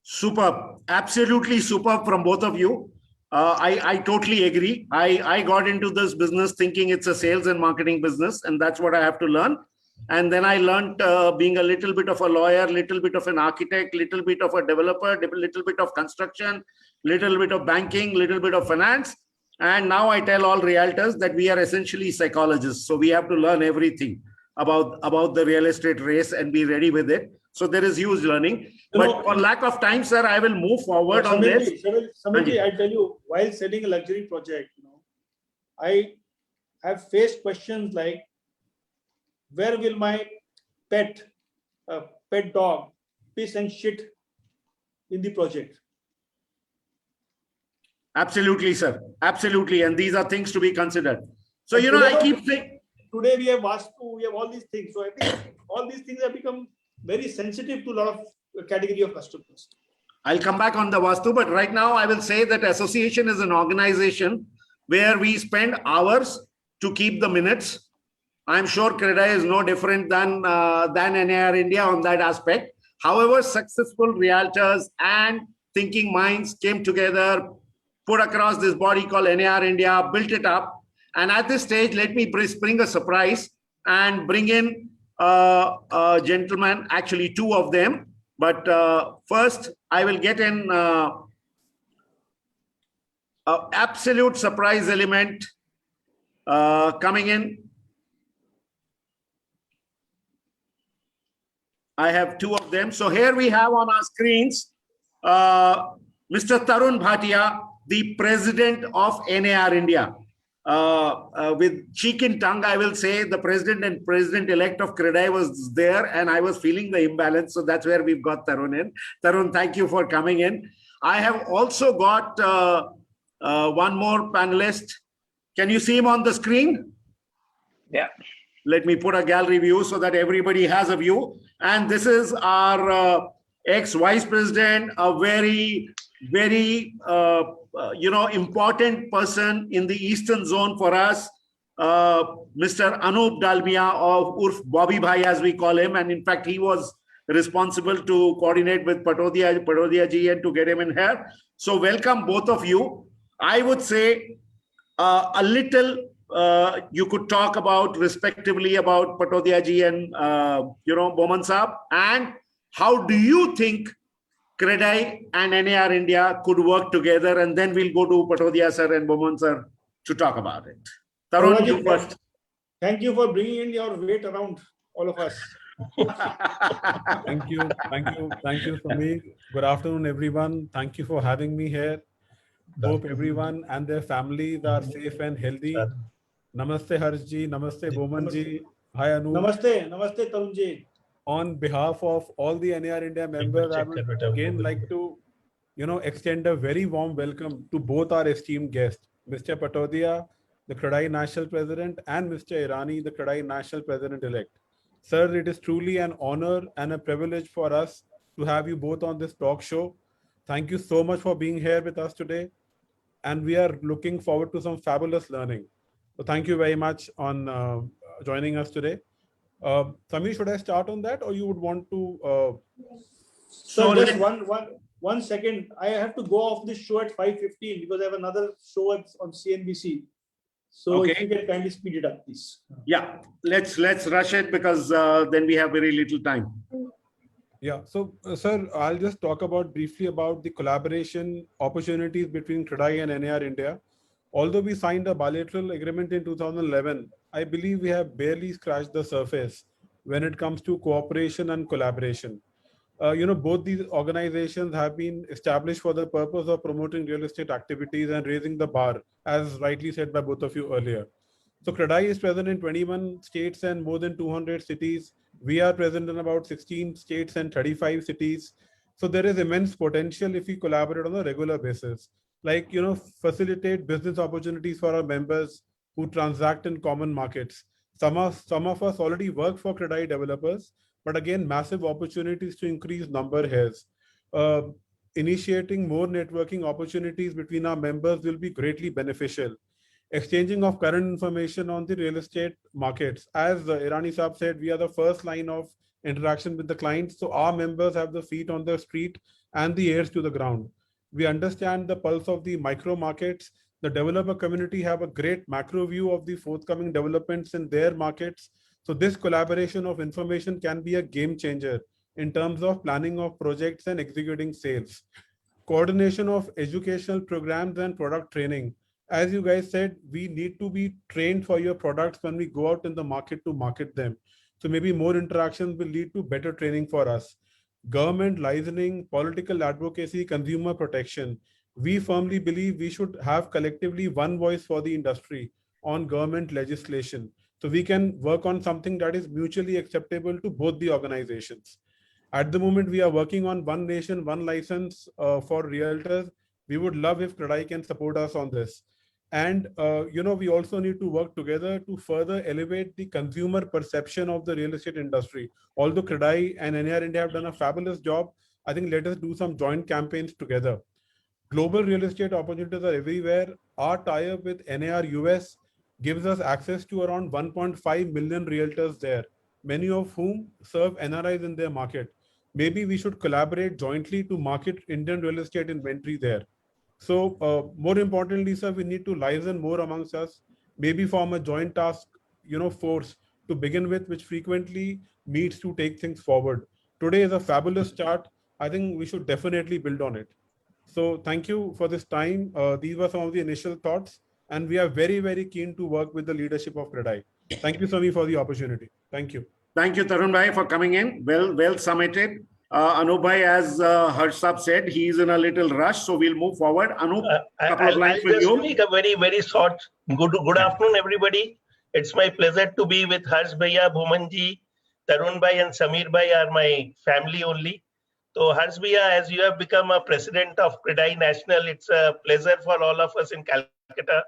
Superb, absolutely superb from both of you. I totally agree. I got into this business thinking it's a sales and marketing business, and that's what I have to learn. And then I learned being a little bit of a lawyer, little bit of an architect, little bit of a developer, little bit of construction, little bit of banking, little bit of finance. And now I tell all realtors that we are essentially psychologists. So we have to learn everything about the real estate race and be ready with it. So there is huge learning. But for lack of time, sir, I will move forward on this. Samirji, I tell you, while selling a luxury project, I have faced questions like, where will my pet pet dog piss and shit in the project. Absolutely, sir. Absolutely. And these are things to be considered. So, And you know, I today- keep saying, Today we have Vastu, we have all these things. So I think all these things have become very sensitive to a lot of category of customers. I'll come back on the Vastu, but right now I will say that association is an organization where we spend hours to keep the minutes. I'm sure CREDAI is no different than NAR India on that aspect. However, successful realtors and thinking minds came together, put across this body called NAR India, built it up. And at this stage, let me bring a surprise and bring in a gentleman, actually two of them. But first, I will get in absolute surprise element coming in. I have two of them. So here we have on our screens, Mr. Tarun Bhatia, the president of NAR India. With cheek and tongue, I will say the president and president-elect of CREDAI was there, and I was feeling the imbalance. So that's where we've got Tarun in. Tarun, thank you for coming in. I have also got one more panelist. Can you see him on the screen? Yeah. Let me put a gallery view so that everybody has a view. And this is our ex-vice president, a very, very important person in the Eastern zone for us, Mr. Anup Dalmia of Urf Bobby Bhai, as we call him. And in fact, he was responsible to coordinate with Patodia ji and to get him in here. So welcome both of you. I would say a little, you could talk about respectively about Patodia ji and, Boman Saab, and how do you think CREDAI and NAR India could work together, and then we'll go to Patodia sir and Boman sir to talk about it. Tarun, you first. Thank you for bringing in your weight around all of us. Thank you, Sameer. Good afternoon, everyone. Thank you for having me here. Hope everyone and their families are safe and healthy. Namaste Harshji, Namaste Bomanji. Hi Anup. Namaste Tarunji. On behalf of all the NAR India members, I would again like to, extend a very warm welcome to both our esteemed guests, Mr. Patodia, the CREDAI National President, and Mr. Irani, the CREDAI National President-elect. Sir, it is truly an honor and a privilege for us to have you both on this talk show. Thank you so much for being here with us today. And we are looking forward to some fabulous learning. So thank you very much on joining us today. Sameer, should I start on that, or you would want to? So just one second. I have to go off this show at 5:15 because I have another show on CNBC. So Okay. if you can kindly speed it up, please. Yeah, let's rush it because then we have very little time. Yeah, so sir, I'll just talk briefly about the collaboration opportunities between CREDAI and NAR India. Although we signed a bilateral agreement in 2011, I believe we have barely scratched the surface when it comes to cooperation and collaboration. Both these organizations have been established for the purpose of promoting real estate activities and raising the bar, as rightly said by both of you earlier. So CREDAI is present in 21 states and more than 200 cities. We are present in about 16 states and 35 cities. So there is immense potential if we collaborate on a regular basis. Like, facilitate business opportunities for our members who transact in common markets. Some of us already work for CREDAI developers, but again, massive opportunities to increase number here. Initiating more networking opportunities between our members will be greatly beneficial. Exchanging of current information on the real estate markets. As Irani Saab said, we are the first line of interaction with the clients. So our members have the feet on the street and the ears to the ground. We understand the pulse of the micro markets. The developer community have a great macro view of the forthcoming developments in their markets. So this collaboration of information can be a game changer in terms of planning of projects and executing sales. Coordination of educational programs and product training. As you guys said, we need to be trained for your products when we go out in the market to market them. So maybe more interactions will lead to better training for us. Government licensing, political advocacy, consumer protection. We firmly believe we should have collectively one voice for the industry on government legislation. so we can work on something that is mutually acceptable to both the organizations. At the moment, we are working on one nation, one license for realtors. We would love if CREDAI can support us on this. And we also need to work together to further elevate the consumer perception of the real estate industry. Although CREDAI and NAR India have done a fabulous job, I think let us do some joint campaigns together. Global real estate opportunities are everywhere. Our tie-up with NAR US gives us access to around 1.5 million realtors there, many of whom serve NRIs in their market. Maybe we should collaborate jointly to market Indian real estate inventory there. So more importantly, sir, we need to liaison more amongst us, maybe form a joint task, force to begin with, which frequently meets to take things forward. Today is a fabulous start. I think we should definitely build on it. So thank you for this time. These were some of the initial thoughts, and we are very, very keen to work with the leadership of CREDAI. Thank you, Swami, for the opportunity. Thank you. Thank you, Tarun Bhai, for coming in. Well summated. Anup Bhai, as Harsh Saab said, he is in a little rush, so we'll move forward. Anup, couple of lines I'll with just you. make a very, very short. Good afternoon, everybody. It's my pleasure to be with Harsh Bhaiya, Bhumanji, Tarun Bhai, and Samir Bhai are my family only. So Harsh Bhaiya, as you have become a president of CREDAI National, it's a pleasure for all of us in Calcutta.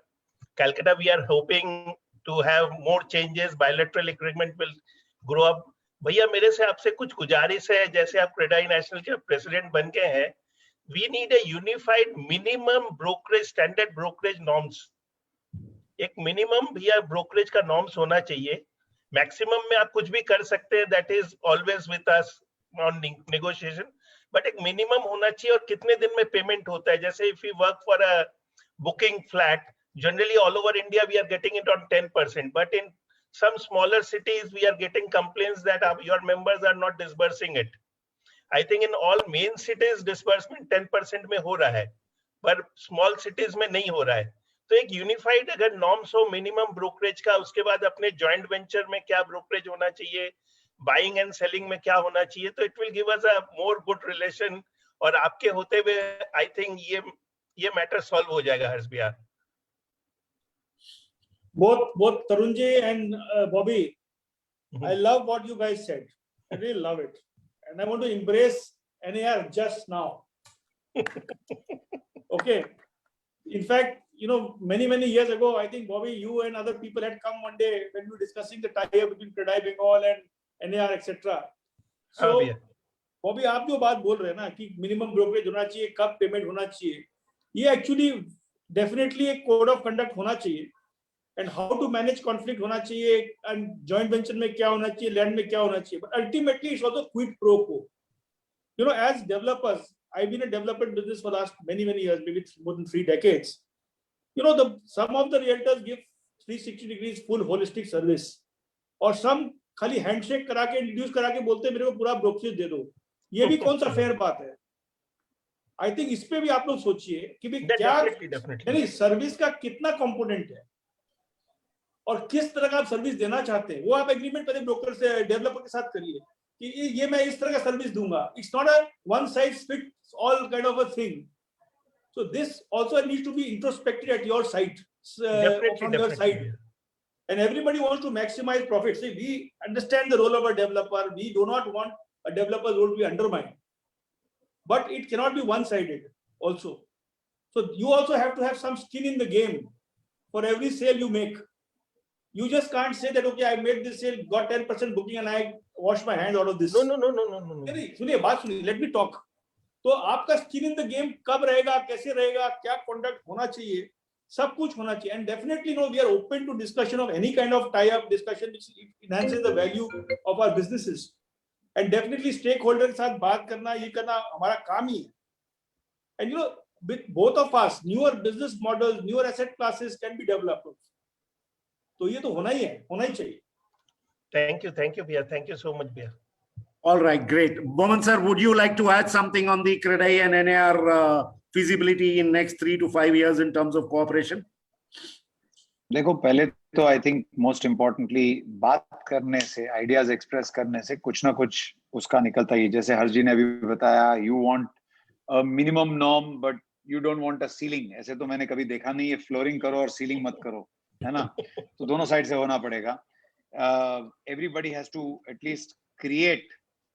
Calcutta, we are hoping to have more changes. Bilateral agreement will grow up. भैया मेरे से आपसे कुछ गुजारिश है, जैसे आप CREDAI national के प्रेसिडेंट बन गए हैं, we need a unified minimum brokerage standard brokerage norms. एक मिनिमम भैया ब्रोकरेज का नॉर्म्स होना चाहिए. मैक्सिमम में आप कुछ भी कर सकते हैं, that is always with us on negotiation, but एक मिनिमम होना चाहिए. और कितने दिन में पेमेंट होता है, जैसे if you work for a booking flat, generally all over India we are getting it on 10%, but in some smaller cities we are getting complaints that your members are not disbursing it. I think in all main cities disbursement 10% में हो रहा है, पर small cities में नहीं हो रहा है. तो एक यूनिफाइड अगर नॉर्म्स हो मिनिमम ब्रोकरेज का, उसके बाद अपने जॉइंट वेंचर में क्या ब्रोकरेज होना चाहिए, बाइंग एंड सेलिंग में क्या होना चाहिए, तो it will give us a more good relation. और आपके होते हुए आई थिंक ये मैटर सॉल्व हो जाएगा. हर्ष भैया, both Tarunji and Bobby, I love what you guys said. I really love it, and I want to embrace NAR just now. Okay. In fact, many years ago, I think Bobby, you and other people had come one day when we were discussing the tie-up between CREDAI Bengal and NAR, etc. So, Bobby, आप जो बात बोल रहे हैं ना कि minimum brokerage होना चाहिए, कब पेमेंट होना चाहिए, ये एक्चुअली डेफिनेटली एक कोड ऑफ कंडक्ट होना चाहिए. And how to manage conflict होना चाहिए, and joint venture में क्या होना चाहिए, land में क्या होना चाहिए. But ultimately, it's also quid pro quo. As developers, I've been a developer business for the last many years, maybe more than 3 decades. Some of the realtors give 360 degrees full holistic service, और some खाली handshake करा के introduce करा के बोलते हैं मेरे को पूरा ब्रोकरेज दे दो. ये भी कौन सा फेयर बात है? आई थिंक इस पे भी आप लोग सोचिए कि भी क्या यानी सर्विस का कितना कंपोनेंट है और किस तरह का आप सर्विस देना चाहते हैं. वो आप एग्रीमेंट पहले ब्रोकर से, डेवलपर के साथ करिए कि ये मैं इस तरह का सर्विस दूंगा. It's not a one size fits all kind of a thing. So this also needs to be introspected at your side, from your side, and everybody wants to maximize profits. See, we understand the role of a developer. We do not want a developer's role to be undermined, but it cannot be one-sided also. So you also have to have some skin in the game for every sale you make. You just can't say that, okay, I made this sale, got 10% booking and I wash my hands out of this. No. सुनिए बात सुनिए, let me talk. तो आपका skin in the game कब रहेगा, कैसे रहेगा, क्या conduct होना चाहिए, सब कुछ होना चाहिए. And definitely, we are open to discussion of any kind of tie-up discussion which enhances the value of our businesses. And definitely stakeholder के साथ बात करना, ये करना हमारा काम ही है. And with both of us, newer business models, newer asset classes can be developed. तो ये तो होना ही है, होना ही चाहिए. Thank you, भैया. Thank you so much, भैया. All right, great. Boman sir, would you like to add something on the CREDAI and NAR feasibility in next 3 to 5 years in terms of cooperation? देखो, पहले तो I think most importantly बात करने से, ideas express करने से कुछ ना कुछ उसका निकलता ही. जैसे हर्ष जी ने अभी बताया, you want a minimum norm but you don't want a ceiling. ऐसे तो मैंने कभी देखा नहीं है, फ्लोरिंग करो और सीलिंग मत करो, है ना. तो दोनों साइड से होना पड़ेगा. everybody has to at least create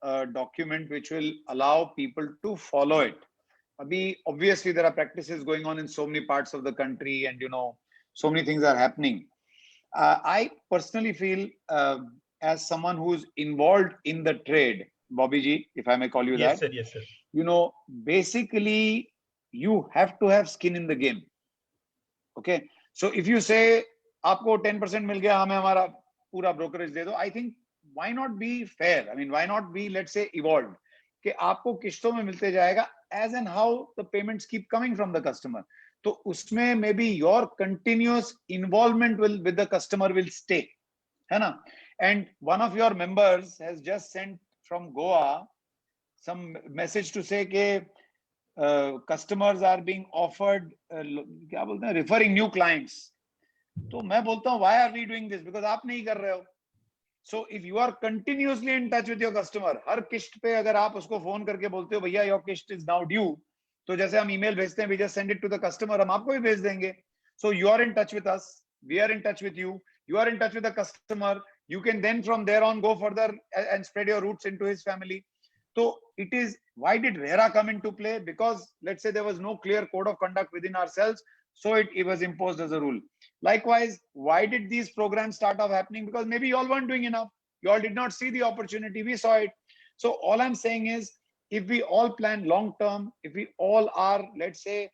a document which will allow people to follow it. Obviously, there are practices going on in so many parts of the country, and so many things are happening. I personally feel, as someone who's involved in the trade, Bobby ji, if I may call you Yes, that, sir. Yes, sir. basically you have to have skin in the game. Okay, so if you say आपको 10% मिल गया, हमें हमारा पूरा brokerage दे दो, I think why not be fair? I mean, why not be, let's say, evolved? कि आपको किश्तों में मिलते जाएगा as and how the payments keep coming from the customer. तो उसमें maybe your continuous involvement with the customer will stay, है ना? And one of your members has just sent from Goa some message to say कि customers are being offered क्या बोलते हैं, referring new clients. तो मैं बोलता हूँ, why are we doing this? Because आप नहीं कर रहे हो. So if you are continuously in touch with your customer, हर किश्त पे अगर आप उसको फोन करके बोलते हो भैया your किश्त is now due, तो जैसे हम email भेजते हैं, we just send it to the customer, हम आपको भी भेज देंगे. So you are in touch with us, we are in touch with you, you are in touch with the customer, you can then from there on go further and spread your roots into his family. So it is, why did RERA come into play? Because let's say there was no clear code of conduct within ourselves, so it was imposed as a rule. Likewise, why did these programs start off happening? Because maybe you all weren't doing enough. You all did not see the opportunity. We saw it. So all I'm saying is, if we all plan long term, if we all are, let's say,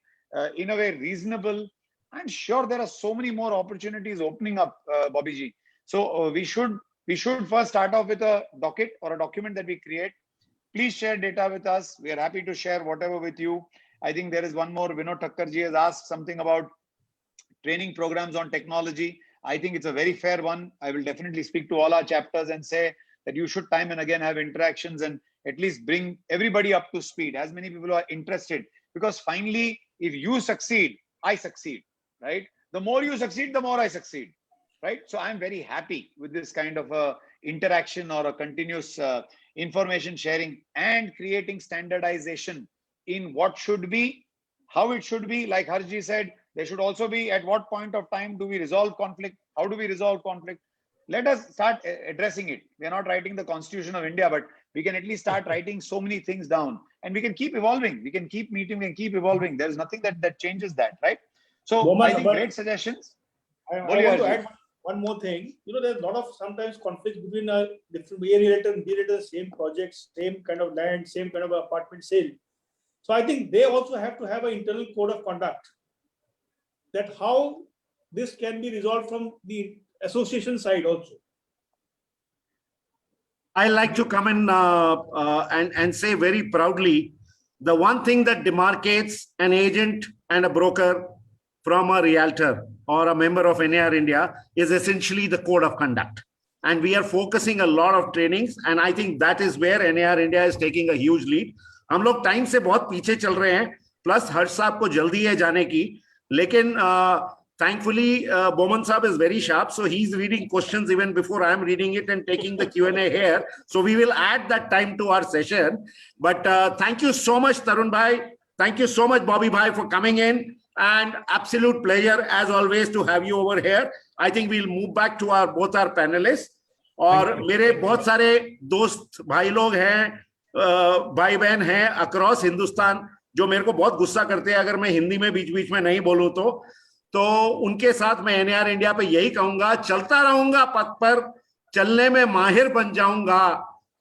in a way reasonable, I'm sure there are so many more opportunities opening up, Bobby ji. So we should first start off with a docket or a document that we create. Please share data with us. We are happy to share whatever with you. I think there is one more. Vinod Thakkar ji has asked something about training programs on technology. I think it's a very fair one. I will definitely speak to all our chapters and say that you should time and again have interactions and at least bring everybody up to speed, as many people are interested, because finally, if you succeed, I succeed, right? The more you succeed, the more I succeed, right? So I'm very happy with this kind of a interaction or a continuous information sharing and creating standardization in what should be, how it should be. Like Harji said, there should also be at what point of time do we resolve conflict? How do we resolve conflict? Let us start addressing it. We are not writing the Constitution of India, but we can at least start writing so many things down, and we can keep evolving. We can keep meeting and keep evolving. There is nothing that changes that, right? So Moman, I think but great suggestions. I want to add one more thing. There's a lot of sometimes conflicts between a different A relator and B relator, same projects, same kind of land, same kind of apartment sale. So I think they also have to have an internal code of conduct, that how this can be resolved from the association side also. I like to come in and say very proudly, the one thing that demarcates an agent and a broker from a realtor or a member of NAR India is essentially the code of conduct. And we are focusing a lot of trainings, and I think that is where NAR India is taking a huge lead. हम लोग time से बहुत पीछे चल रहे हैं, plus हर्ष साहब को जल्दी है जाने की, लेकिन thankfully Boman साहब is very sharp, so he's reading questions even before I am reading it and taking the Q&A here. So we will add that time to our session. But thank you so much, Tarun bhai. Thank you so much, Bobby bhai, for coming in. And absolute pleasure as always to have you over here. I think we'll move back to our both our panelists. और मेरे बहुत सारे दोस्त भाई लोग हैं, भाई बहन हैं अक्रॉस हिंदुस्तान, जो मेरे को बहुत गुस्सा करते हैं अगर मैं हिंदी में बीच बीच में नहीं बोलूं तो उनके साथ मैं NAR इंडिया पे यही कहूंगा, चलता रहूंगा पथ पर, चलने में माहिर बन जाऊंगा,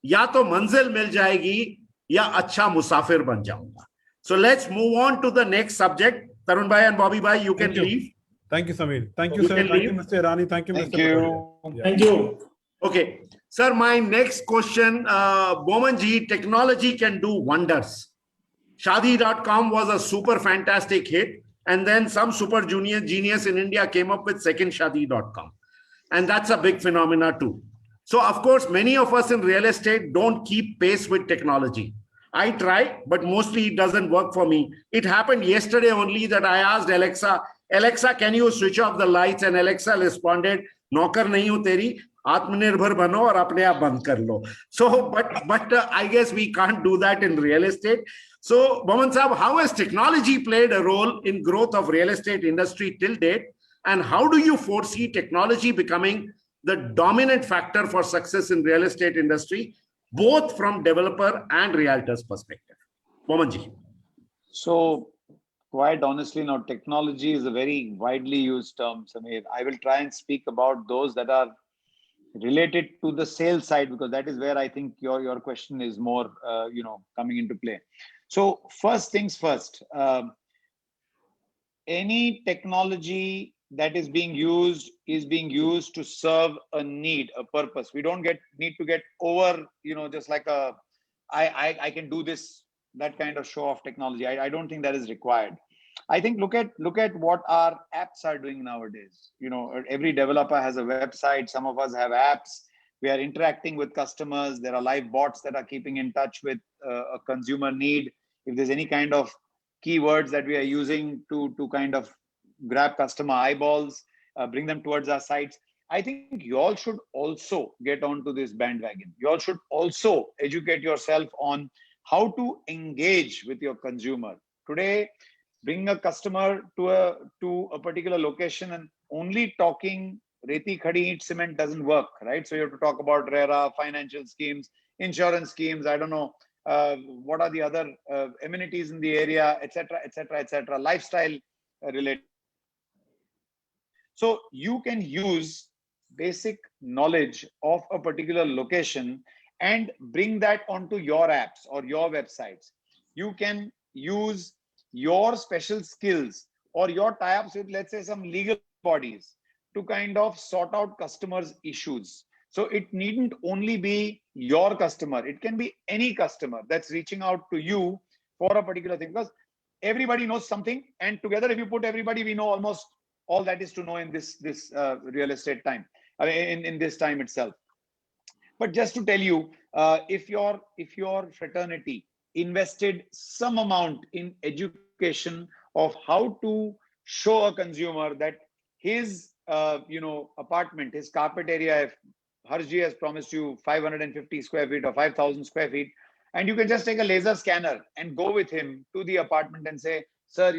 या तो मंजिल मिल जाएगी या अच्छा मुसाफिर बन जाऊंगा. So let's move on to the next subject. Tarun bhai and Bobby bhai, you can leave. Thank you, Samir. Thank you, sir. Thank you, Mr. Irani. Thank you, Mr. Patadia. Thank you. Okay, sir, my next question, Boman ji, technology can do wonders. Shaadi.com was a super fantastic hit, and then some super genius in India came up with second Shaadi.com, and that's a big phenomena too. So of course, many of us in real estate don't keep pace with technology. I try, but mostly it doesn't work for me. It happened yesterday only that I asked Alexa, can you switch off the lights? And Alexa responded, "Naukar nahi hu teri, Atmanirbhar bano aur apne aap band kar lo." So, but I guess we can't do that in real estate. So, Boman Sahab, how has technology played a role in growth of real estate industry till date? And how do you foresee technology becoming the dominant factor for success in real estate industry, both from developer and realtor's perspective? Momanji. So, quite honestly, now technology is a very widely used term, Samir. I will try and speak about those that are related to the sales side, because that is where I think your question is more, coming into play. So, first things first. Any technology that is being used to serve a need, a purpose. We don't need to get over, just like I can do this, that kind of show of technology. I don't think that is required. I think look at what our apps are doing nowadays. Every developer has a website. Some of us have apps. We are interacting with customers. There are live bots that are keeping in touch with a consumer need. If there's any kind of keywords that we are using to kind of grab customer eyeballs, bring them towards our sites, I think you all should also get onto this bandwagon. You all should also educate yourself on how to engage with your consumer. Today, bring a customer to a particular location and only talking reti khadi eat cement doesn't work, right? So you have to talk about RERA, financial schemes, insurance schemes, I don't know, what are the other amenities in the area, etc., lifestyle related. So you can use basic knowledge of a particular location and bring that onto your apps or your websites. You can use your special skills or your tie-ups with, let's say, some legal bodies to kind of sort out customers' issues. So it needn't only be your customer. It can be any customer that's reaching out to you for a particular thing, because everybody knows something. And together, if you put everybody, we know almost all that is to know in this real estate time, in this time itself. But just to tell you, if your fraternity invested some amount in education of how to show a consumer that his apartment, his carpet area, if Harshji has promised you 550 square feet or 5,000 square feet, and you can just take a laser scanner and go with him to the apartment and say, sir,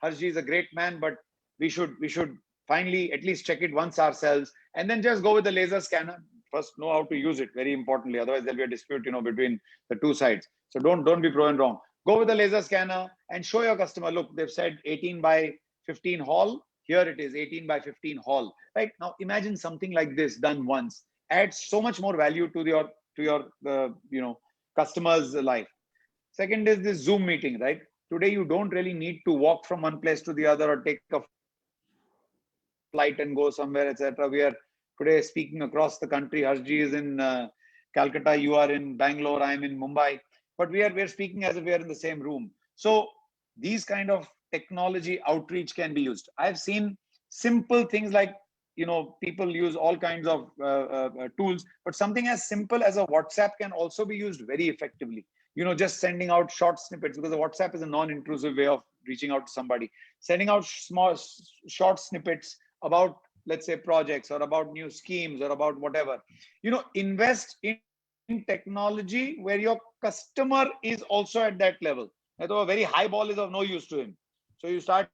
Harshji is a great man, but we should finally at least check it once ourselves, and then just go with the laser scanner. First, know how to use it, very importantly. Otherwise, there'll be a dispute, between the two sides. So don't be pro and wrong. Go with the laser scanner and show your customer, look, they've said 18 by 15 hall. Here it is, 18 by 15 hall. Right now, imagine something like this done once. Adds so much more value to your customer's life. Second is this Zoom meeting, right? Today, you don't really need to walk from one place to the other or take a flight and go somewhere, etc. We are today speaking across the country. Harshji is in Calcutta, you are in Bangalore, I'm in Mumbai, but we're speaking as if we are in the same room. So these kind of technology outreach can be used. I've seen simple things like, people use all kinds of tools, but something as simple as a WhatsApp can also be used very effectively. Just sending out short snippets, because the WhatsApp is a non-intrusive way of reaching out to somebody. Sending out small, short snippets about, let's say, projects or about new schemes or about whatever. Invest in technology where your customer is also at that level. Although a very high ball is of no use to him. So you start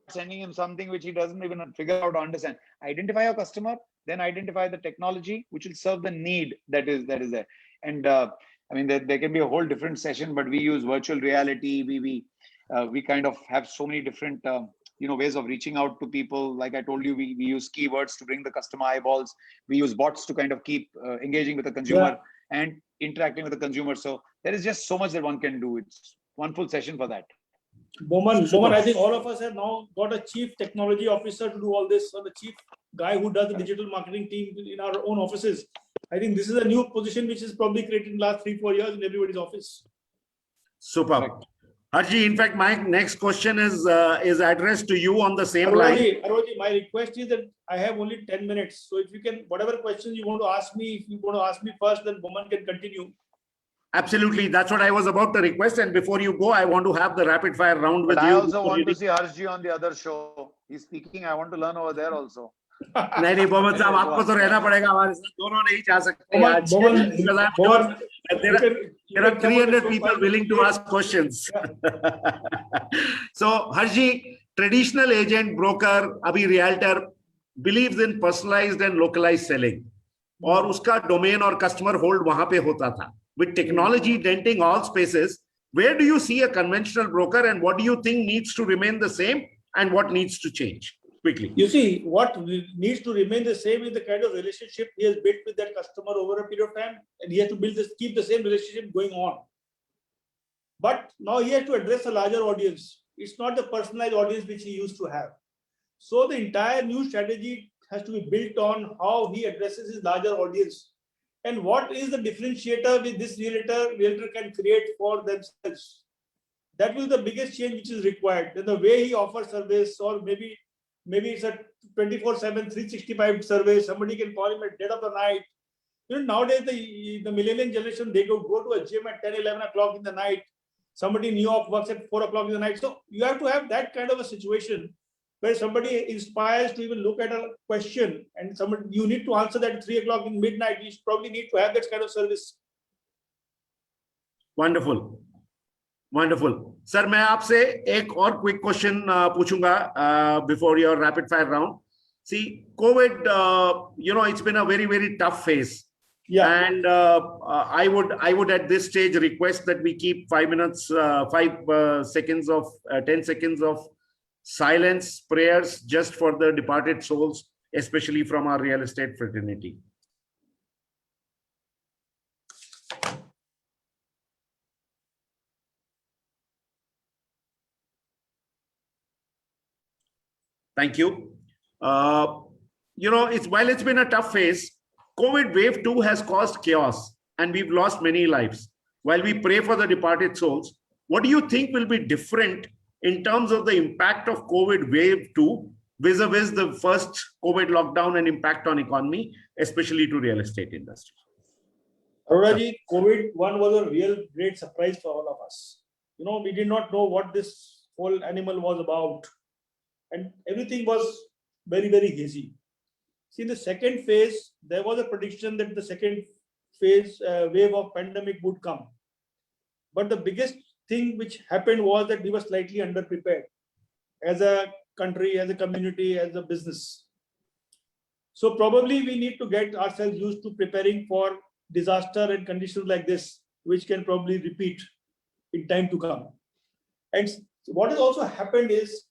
sending him something which he doesn't even figure out or understand. Identify your customer, then identify the technology which will serve the need that is there. And there can be a whole different session, but we use virtual reality. We kind of have so many different ways of reaching out to people. Like I told you, we use keywords to bring the customer eyeballs. We use bots to kind of keep engaging with the consumer and interacting with the consumer. So there is just so much that one can do. It's one full session for that. Boman, I think all of us have now got a chief technology officer to do all this, or the chief guy who does the digital marketing team in our own offices. I think this is a new position which is probably created in the last 3-4 years in everybody's office. Super. Harshji, in fact, my next question is addressed to you on the same line. Arulji, my request is that I have only 10 minutes. So if you can, whatever questions you want to ask me, if you want to ask me first, then Boman can continue. Absolutely. That's what I was about to request. And before you go, I want to have the rapid fire round with you. I also want to see Harshji on the other show. He's speaking. I want to learn over there also. नहीं मोहम्मद साहब आपको तो रहना पड़ेगा हमारे साथ दोनों नहीं जा सकते आज there are 300 people willing to ask questions. So Harshji, traditional agent, broker, abhi realtor, believes in personalized and localized selling. और उसका domain और customer hold वहां पे होता था. With technology denting all spaces, where do you see a conventional broker, and what do you think needs to remain the same and what needs to change? Quickly. You see, what needs to remain the same is the kind of relationship he has built with that customer over a period of time, and he has to build this, keep the same relationship going on. But now he has to address a larger audience. It's not the personalized audience which he used to have. So the entire new strategy has to be built on how he addresses his larger audience, and what is the differentiator which this realtor can create for themselves. That will be the biggest change which is required. Then the way he offers service, or maybe it's a 24/7, 365 service. Somebody can call him at dead of the night. You know, nowadays the millennial generation, they go to a gym at 10, 11 o'clock in the night. Somebody in New York works at 4 o'clock in the night. So you have to have that kind of a situation where somebody inspires to even look at a question, and somebody, you need to answer that at 3 o'clock in midnight. You probably need to have that kind of service. Wonderful. Wonderful. Sir, मैं आपसे एक और quick question पूछूंगा before your rapid fire round. See, COVID, it's been a very, very tough phase. Yeah. And I would at this stage request that we keep 10 seconds of silence, prayers just for the departed souls, especially from our real estate fraternity. Thank you. While it's been a tough phase, COVID wave 2 has caused chaos and we've lost many lives. While we pray for the departed souls, what do you think will be different in terms of the impact of COVID wave 2 vis-a-vis the first COVID lockdown and impact on economy, especially to real estate industry? Aroraji, COVID-1 was a real great surprise for all of us. We did not know what this whole animal was about, and everything was very, very hazy. See, in the second phase, there was a prediction that the second phase wave of pandemic would come. But the biggest thing which happened was that we were slightly underprepared as a country, as a community, as a business. So probably we need to get ourselves used to preparing for disaster and conditions like this, which can probably repeat in time to come. And what has also happened is,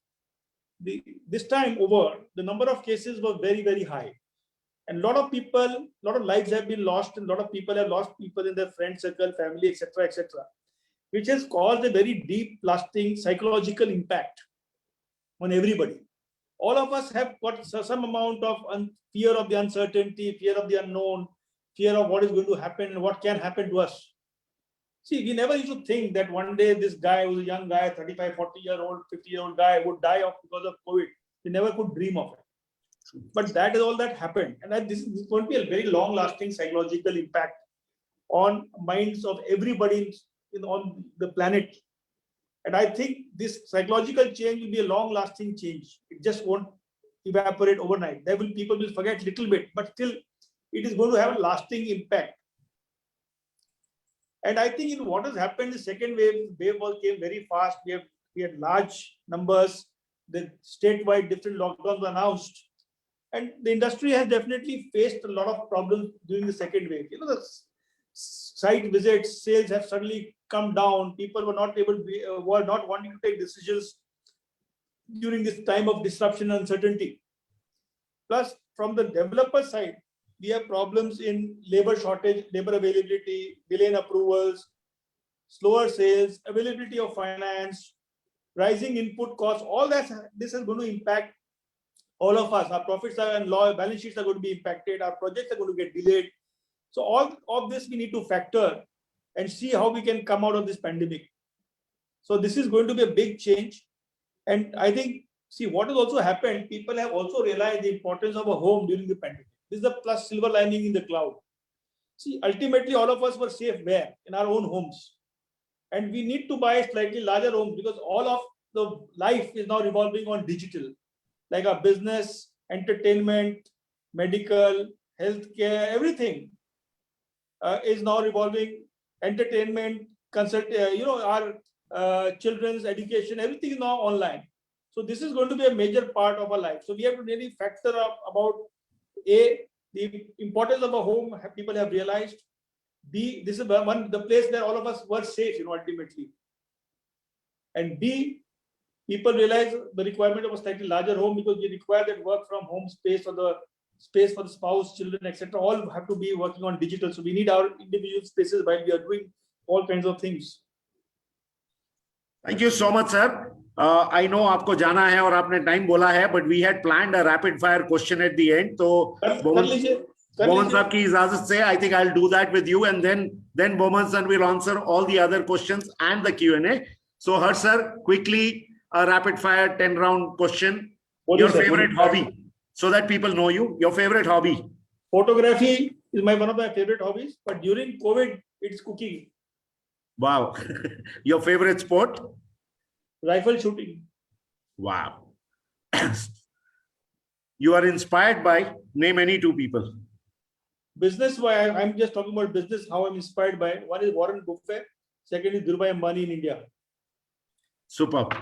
this time over, the number of cases were very, very high. And a lot of lives have been lost, and a lot of people have lost people in their friend circle, family, etc., which has caused a very deep, lasting psychological impact on everybody. All of us have got some amount of fear of the uncertainty, fear of the unknown, fear of what is going to happen and what can happen to us. See, we never used to think that one day this guy who was a young guy, 35, 40-year-old, 50-year-old guy would die because of COVID. We never could dream of it. But that is all that happened. And this is going to be a very long-lasting psychological impact on minds of everybody on the planet. And I think this psychological change will be a long-lasting change. It just won't evaporate overnight. People will forget a little bit, but still it is going to have a lasting impact. And I think what has happened, the second wave came very fast. We had large numbers. The statewide different lockdowns were announced. And the industry has definitely faced a lot of problems during the second wave. The site visits, sales have suddenly come down. People were not wanting to take decisions during this time of disruption and uncertainty. Plus, from the developer side, we have problems in labor shortage, labor availability, delay in approvals, slower sales, availability of finance, rising input costs. All that, this is going to impact all of us. Our profits and balance sheets are going to be impacted. Our projects are going to get delayed. So all of this we need to factor and see how we can come out of this pandemic. So this is going to be a big change. And I think, see, what has also happened, people have also realized the importance of a home during the pandemic. This is the plus silver lining in the cloud. See, ultimately, all of us were safe where? In our own homes. And we need to buy slightly larger homes because all of the life is now revolving on digital. Like our business, entertainment, medical, healthcare, everything is now revolving. Entertainment, our children's education, everything is now online. So this is going to be a major part of our life. So we have to really factor up about A, the importance of a home people have realized. B, this is the place where all of us were safe, ultimately. And B, people realize the requirement of a slightly larger home because we require that work from home space or the space for the spouse, children, etc. All have to be working on digital. So we need our individual spaces while we are doing all kinds of things. Thank you so much, sir. I know आपको जाना है और आपने time बोला है, but we had planned a rapid fire question at the end. So Boman sir की इजाजत से, I think I'll do that with you, and then Boman sir will answer all the other questions and the Q&A. So Harsh sir, quickly a rapid fire 10-round question. Your favorite hobby, so that people know you. Your favorite hobby? Photography is one of my favorite hobbies, but during COVID, it's cooking. Wow. Your favorite sport? Rifle shooting. Wow. You are inspired by, name any two people. Business, why I'm just talking about business, how I'm inspired by. One is Warren Buffett. Second is Dhirubhai Ambani in India. Superb.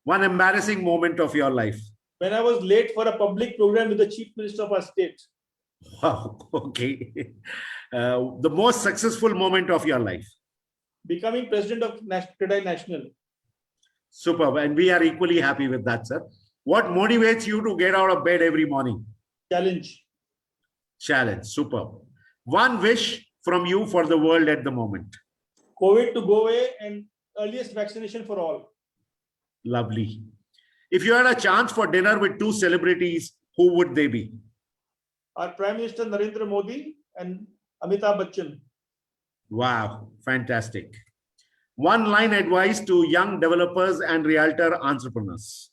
One embarrassing moment of your life. When I was late for a public program with the Chief Minister of our state. Wow. Okay. The most successful moment of your life. Becoming president of CREDAI National. Superb. And we are equally happy with that, sir. What motivates you to get out of bed every morning? Challenge. Challenge. Superb. One wish from you for the world at the moment. COVID to go away and earliest vaccination for all. Lovely. If you had a chance for dinner with two celebrities, who would they be? Our Prime Minister Narendra Modi and Amitabh Bachchan. Wow, fantastic. One line advice to young developers and realtor entrepreneurs.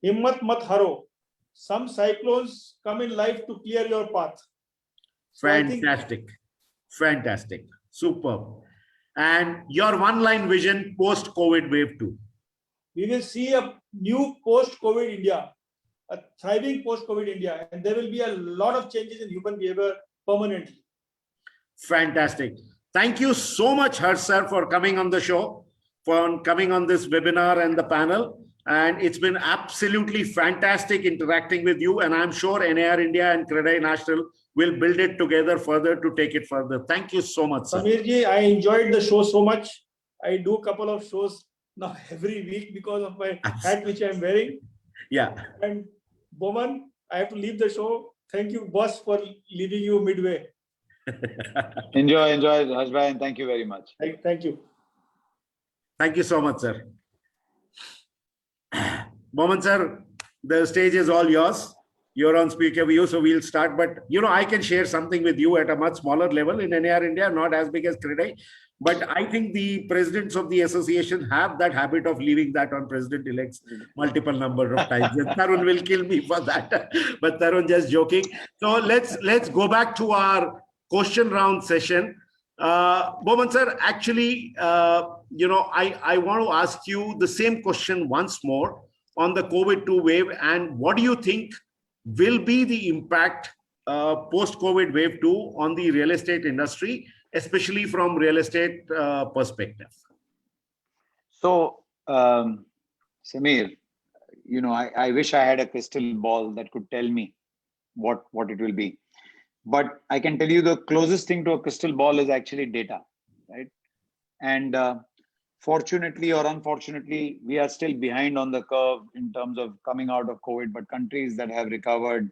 Himmat mat haro. Some cyclones come in life to clear your path. So Fantastic. Fantastic. Superb. And your one line vision post-COVID wave 2. We will see a new post-COVID India, a thriving post-COVID India, and there will be a lot of changes in human behavior permanently. Fantastic. Thank you so much, Harsh sir, for coming on the show, for coming on this webinar and the panel. And it's been absolutely fantastic interacting with you. And I'm sure NAR India and CREDAI National will build it together further to take it further. Thank you so much, sir. Sameerji, I enjoyed the show so much. I do a couple of shows now every week because of my hat which I'm wearing. Yeah. And Boman, I have to leave the show. Thank you, boss, for leaving you midway. Enjoy, Harshbhai, and thank you very much. Thank you. Thank you so much, sir. Boman sir, the stage is all yours. You're on speaker view, so we'll start. But, I can share something with you at a much smaller level in NAR India, not as big as CREDAI. But I think the presidents of the association have that habit of leaving that on president-elects multiple number of times. And Tarun will kill me for that. But Tarun, just joking. So let's go back to our question round session. Boman sir, actually, I want to ask you the same question once more on the COVID-2 wave. And what do you think will be the impact post-COVID wave 2 on the real estate industry, especially from real estate perspective? So, Sameer, I wish I had a crystal ball that could tell me what it will be. But I can tell you the closest thing to a crystal ball is actually data, right? And fortunately or unfortunately, we are still behind on the curve in terms of coming out of COVID, but countries that have recovered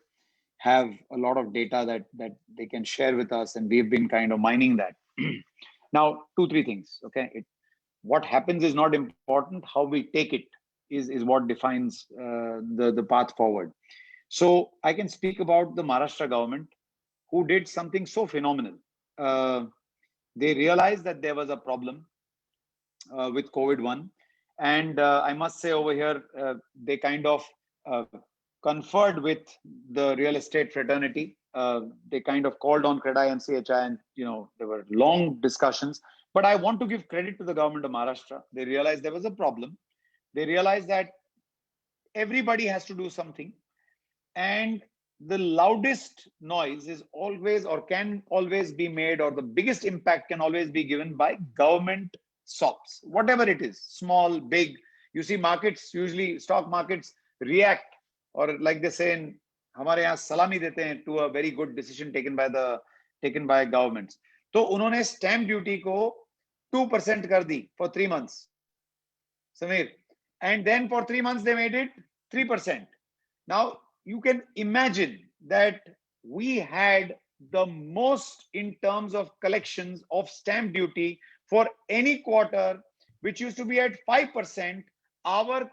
have a lot of data that they can share with us, and we've been kind of mining that. Now, 2-3 things, okay? What happens is not important. How we take it is what defines the path forward. So I can speak about the Maharashtra government, who did something so phenomenal. They realized that there was a problem with COVID-1. And I must say over here, they kind of conferred with the real estate fraternity. They kind of called on CREDAI and CHI, and there were long discussions. But I want to give credit to the government of Maharashtra. They realized there was a problem. They realized that everybody has to do something. And the loudest noise is always, or can always be made, or the biggest impact can always be given by government SOPs, whatever it is, small, big. You see markets, usually stock markets react, or like they say in हमारे यहाँ सलामी देते हैं to a very good decision taken by governments. तो उन्होंने stamp duty को 2% कर दी for 3 months, Samir, and then for 3 months they made it 3%. Now you can imagine that we had the most in terms of collections of stamp duty for any quarter, which used to be at 5%. Our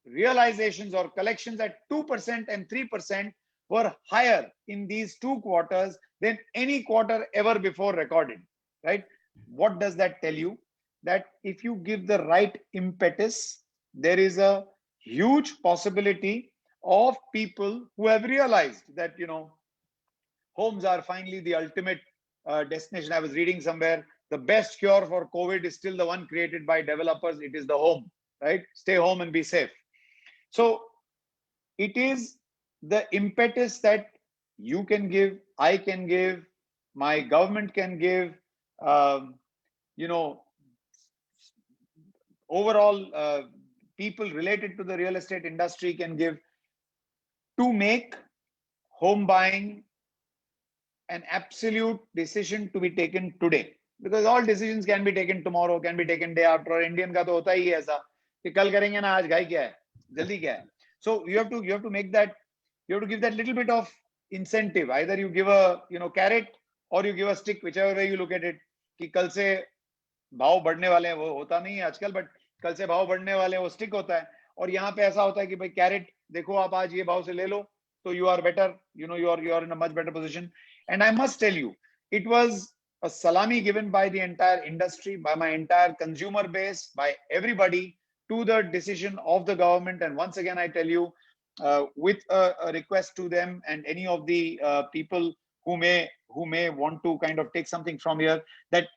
realizations or collections at 2% and 3% were higher in these 2 quarters than any quarter ever before recorded, right? What does that tell you? That if you give the right impetus, there is a huge possibility of people who have realized that, you know, homes are finally the ultimate destination. I was reading somewhere, the best cure for COVID is still the one created by developers. It is the home, right? Stay home and be safe. So it is the impetus that you can give, I can give, my government can give, you know, overall people related to the real estate industry can give, to make home buying an absolute decision to be taken today. Because all decisions can be taken tomorrow, can be taken day after. Indian का तो होता ही है ऐसा कि कल करेंगे ना, आज घाई क्या है, जल्दी क्या है. So you have to make that, you have to give that little bit of incentive. Either you give a, you know, carrot or you give a stick, whichever way you look at it. कि कल से भाव बढ़ने वाले हैं, वो होता नहीं है आजकल, बट कल से भाव बढ़ने वाले हैं, वो स्टिक होता है. और यहाँ पे ऐसा होता है कि भाई कैरेट देखो, आप आज ये भाव से ले लो, तो you are better, you know, you are in a much better position. And I must tell you, it was a salami given by the entire industry, by my entire consumer base, by everybody, to the decision of the government. And once again, I tell you, with a request to them and any of the people who may want to kind of take something from here, that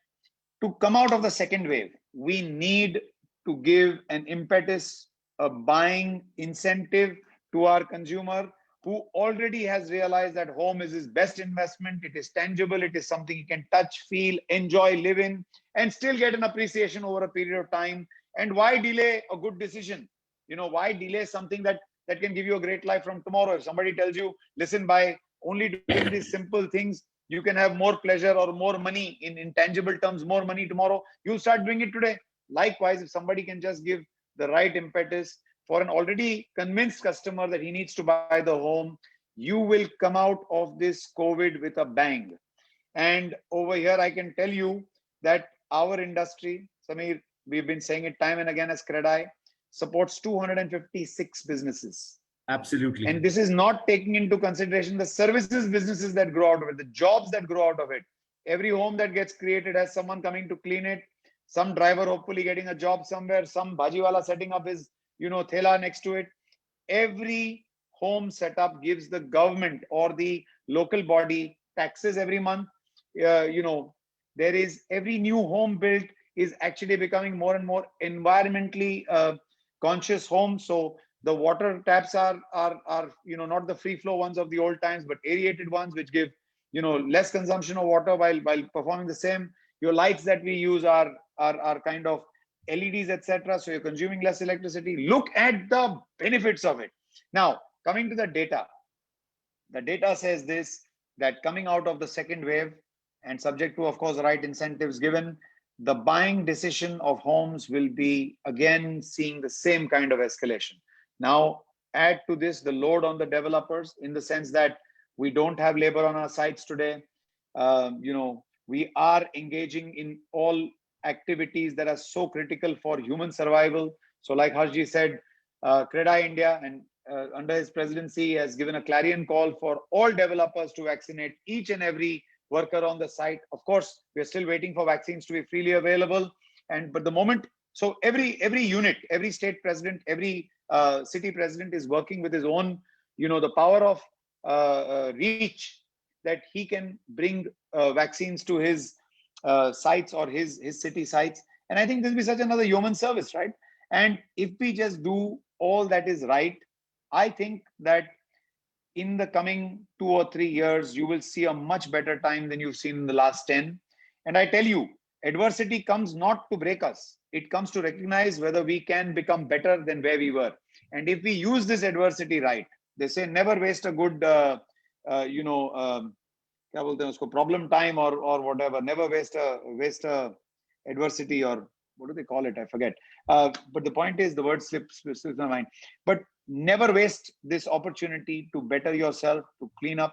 to come out of the second wave, we need to give an impetus, a buying incentive to our consumer, who already has realized that home is his best investment. It is tangible. It is something he can touch, feel, enjoy, live in, and still get an appreciation over a period of time. And why delay a good decision? You know, why delay something that can give you a great life from tomorrow? If somebody tells you, listen, by only doing these simple things, you can have more pleasure or more money in tangible terms, more money tomorrow, you'll start doing it today. Likewise, if somebody can just give the right impetus for an already convinced customer that he needs to buy the home, you will come out of this COVID with a bang. And over here, I can tell you that our industry, Samir, we've been saying it time and again as CREDAI, supports 256 businesses. Absolutely. And this is not taking into consideration the services businesses that grow out of it, the jobs that grow out of it. Every home that gets created has someone coming to clean it, some driver hopefully getting a job somewhere, some bhajiwala setting up his, you know, thela next to it. Every home setup gives the government or the local body taxes every month. You know, there is every new home built is actually becoming more and more environmentally conscious home. So the water taps are you know, not the free flow ones of the old times, but aerated ones, which give, you know, less consumption of water while performing the same. Your lights that we use are kind of LEDs, etc. So you're consuming less electricity. Look at the benefits of it. Now, coming to the data says this, that coming out of the second wave, and subject to, of course, the right incentives given, the buying decision of homes will be again seeing the same kind of escalation. Now, add to this the load on the developers, in the sense that we don't have labor on our sites today. You know, we are engaging in all activities that are so critical for human survival. So like Harshji said, CREDAI India and under his presidency has given a clarion call for all developers to vaccinate each and every worker on the site. Of course, we're still waiting for vaccines to be freely available. But the moment, so every unit, every state president, every city president is working with his own, you know, the power of reach, that he can bring vaccines to his sites or his city sites. And I think this will be such another human service, right? And if we just do all that is right, I think that in the coming 2 or 3 years, you will see a much better time than you've seen in the last 10. And I tell you, adversity comes not to break us. It comes to recognize whether we can become better than where we were. And if we use this adversity right, they say never waste a good, क्या बोलते हैं उसको, problem time or whatever. Never waste a adversity, or what do they call it? I forget. But the point is, the word slips my mind. But never waste this opportunity to better yourself, to clean up,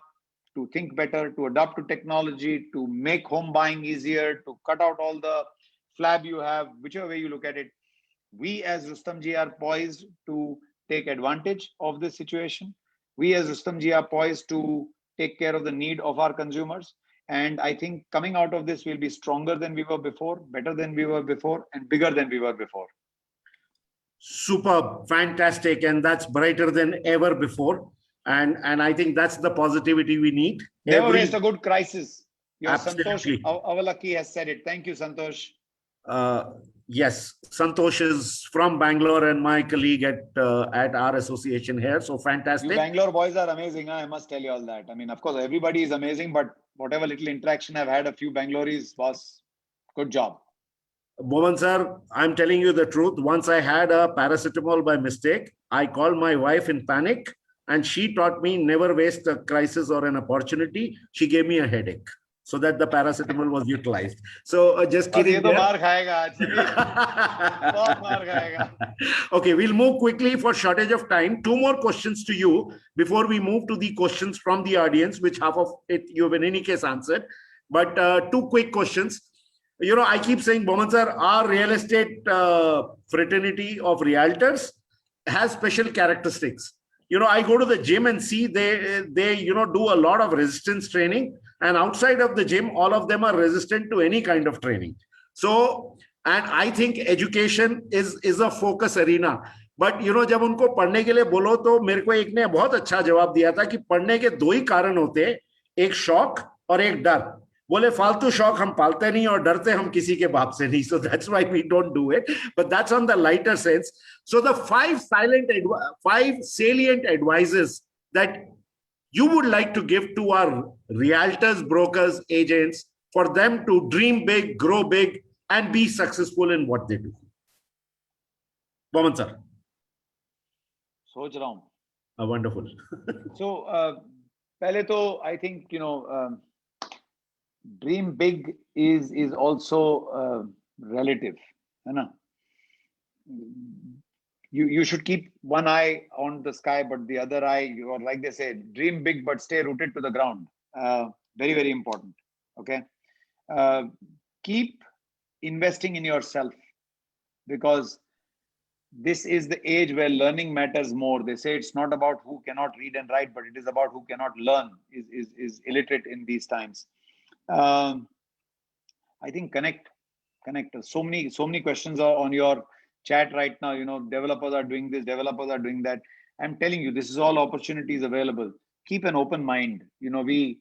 to think better, to adapt to technology, to make home buying easier, to cut out all the flab you have, whichever way you look at it. We as Rustomjee are poised to take advantage of this situation. We as Rustomjee are poised to take care of the need of our consumers. And I think coming out of this, we'll be stronger than we were before, better than we were before, and bigger than we were before. Superb, fantastic, and that's brighter than ever before. And I think that's the positivity we need. Never waste a good crisis. Your Absolutely. Santosh Avalaki has said it. Thank you, Santosh. Yes, Santosh is from Bangalore and my colleague at our association here. So You fantastic. Bangalore boys are amazing. I must tell you all that. I mean, of course, everybody is amazing, but whatever little interaction I've had, a few Bangaloris, was good job. Boman sir, I'm telling you the truth. Once I had a paracetamol by mistake. I called my wife in panic, and she taught me never waste a crisis or an opportunity. She gave me a headache so that the paracetamol was utilized. So just और kidding. ये तो there. मार खाएगा आज सभी। बहुत मार खाएगा। Okay, we'll move quickly for shortage of time. Two more questions to you before we move to the questions from the audience, which half of it you have in any case answered. But two quick questions. You know, I keep saying, Boman sir, our real estate fraternity of realtors has special characteristics. You know, I go to the gym and see they do a lot of resistance training, and outside of the gym, all of them are resistant to any kind of training. So, and I think education is a focus arena. But you know, जब उनको पढ़ने के लिए बोलो तो मेरे को एक ने बहुत अच्छा जवाब दिया था कि पढ़ने के दो ही कारण होते हैं, एक शौक और एक डर. बोले फालतू शौक हम पालते नहीं और डरते हम किसी के बाप से नहीं. So that's why we don't do it. But that's on the lighter sense. So the five salient advices that you would like to give to our realtors, brokers, agents, for them to dream big, grow big, and be successful in what they do. Boman sir. सोच रहा हूँ. Wonderful. So, पहले तो I think, dream big is also relative, है ना? You should keep one eye on the sky, but the other eye, or like they say, dream big but stay rooted to the ground. Very, very important. Okay. Keep investing in yourself, because this is the age where learning matters more. They say it's not about who cannot read and write, but it is about who cannot learn, is illiterate in these times. I think connect. So many questions are on your chat right now. Developers are doing this, developers are doing that. I'm telling you, this is all opportunities available. Keep an open mind. We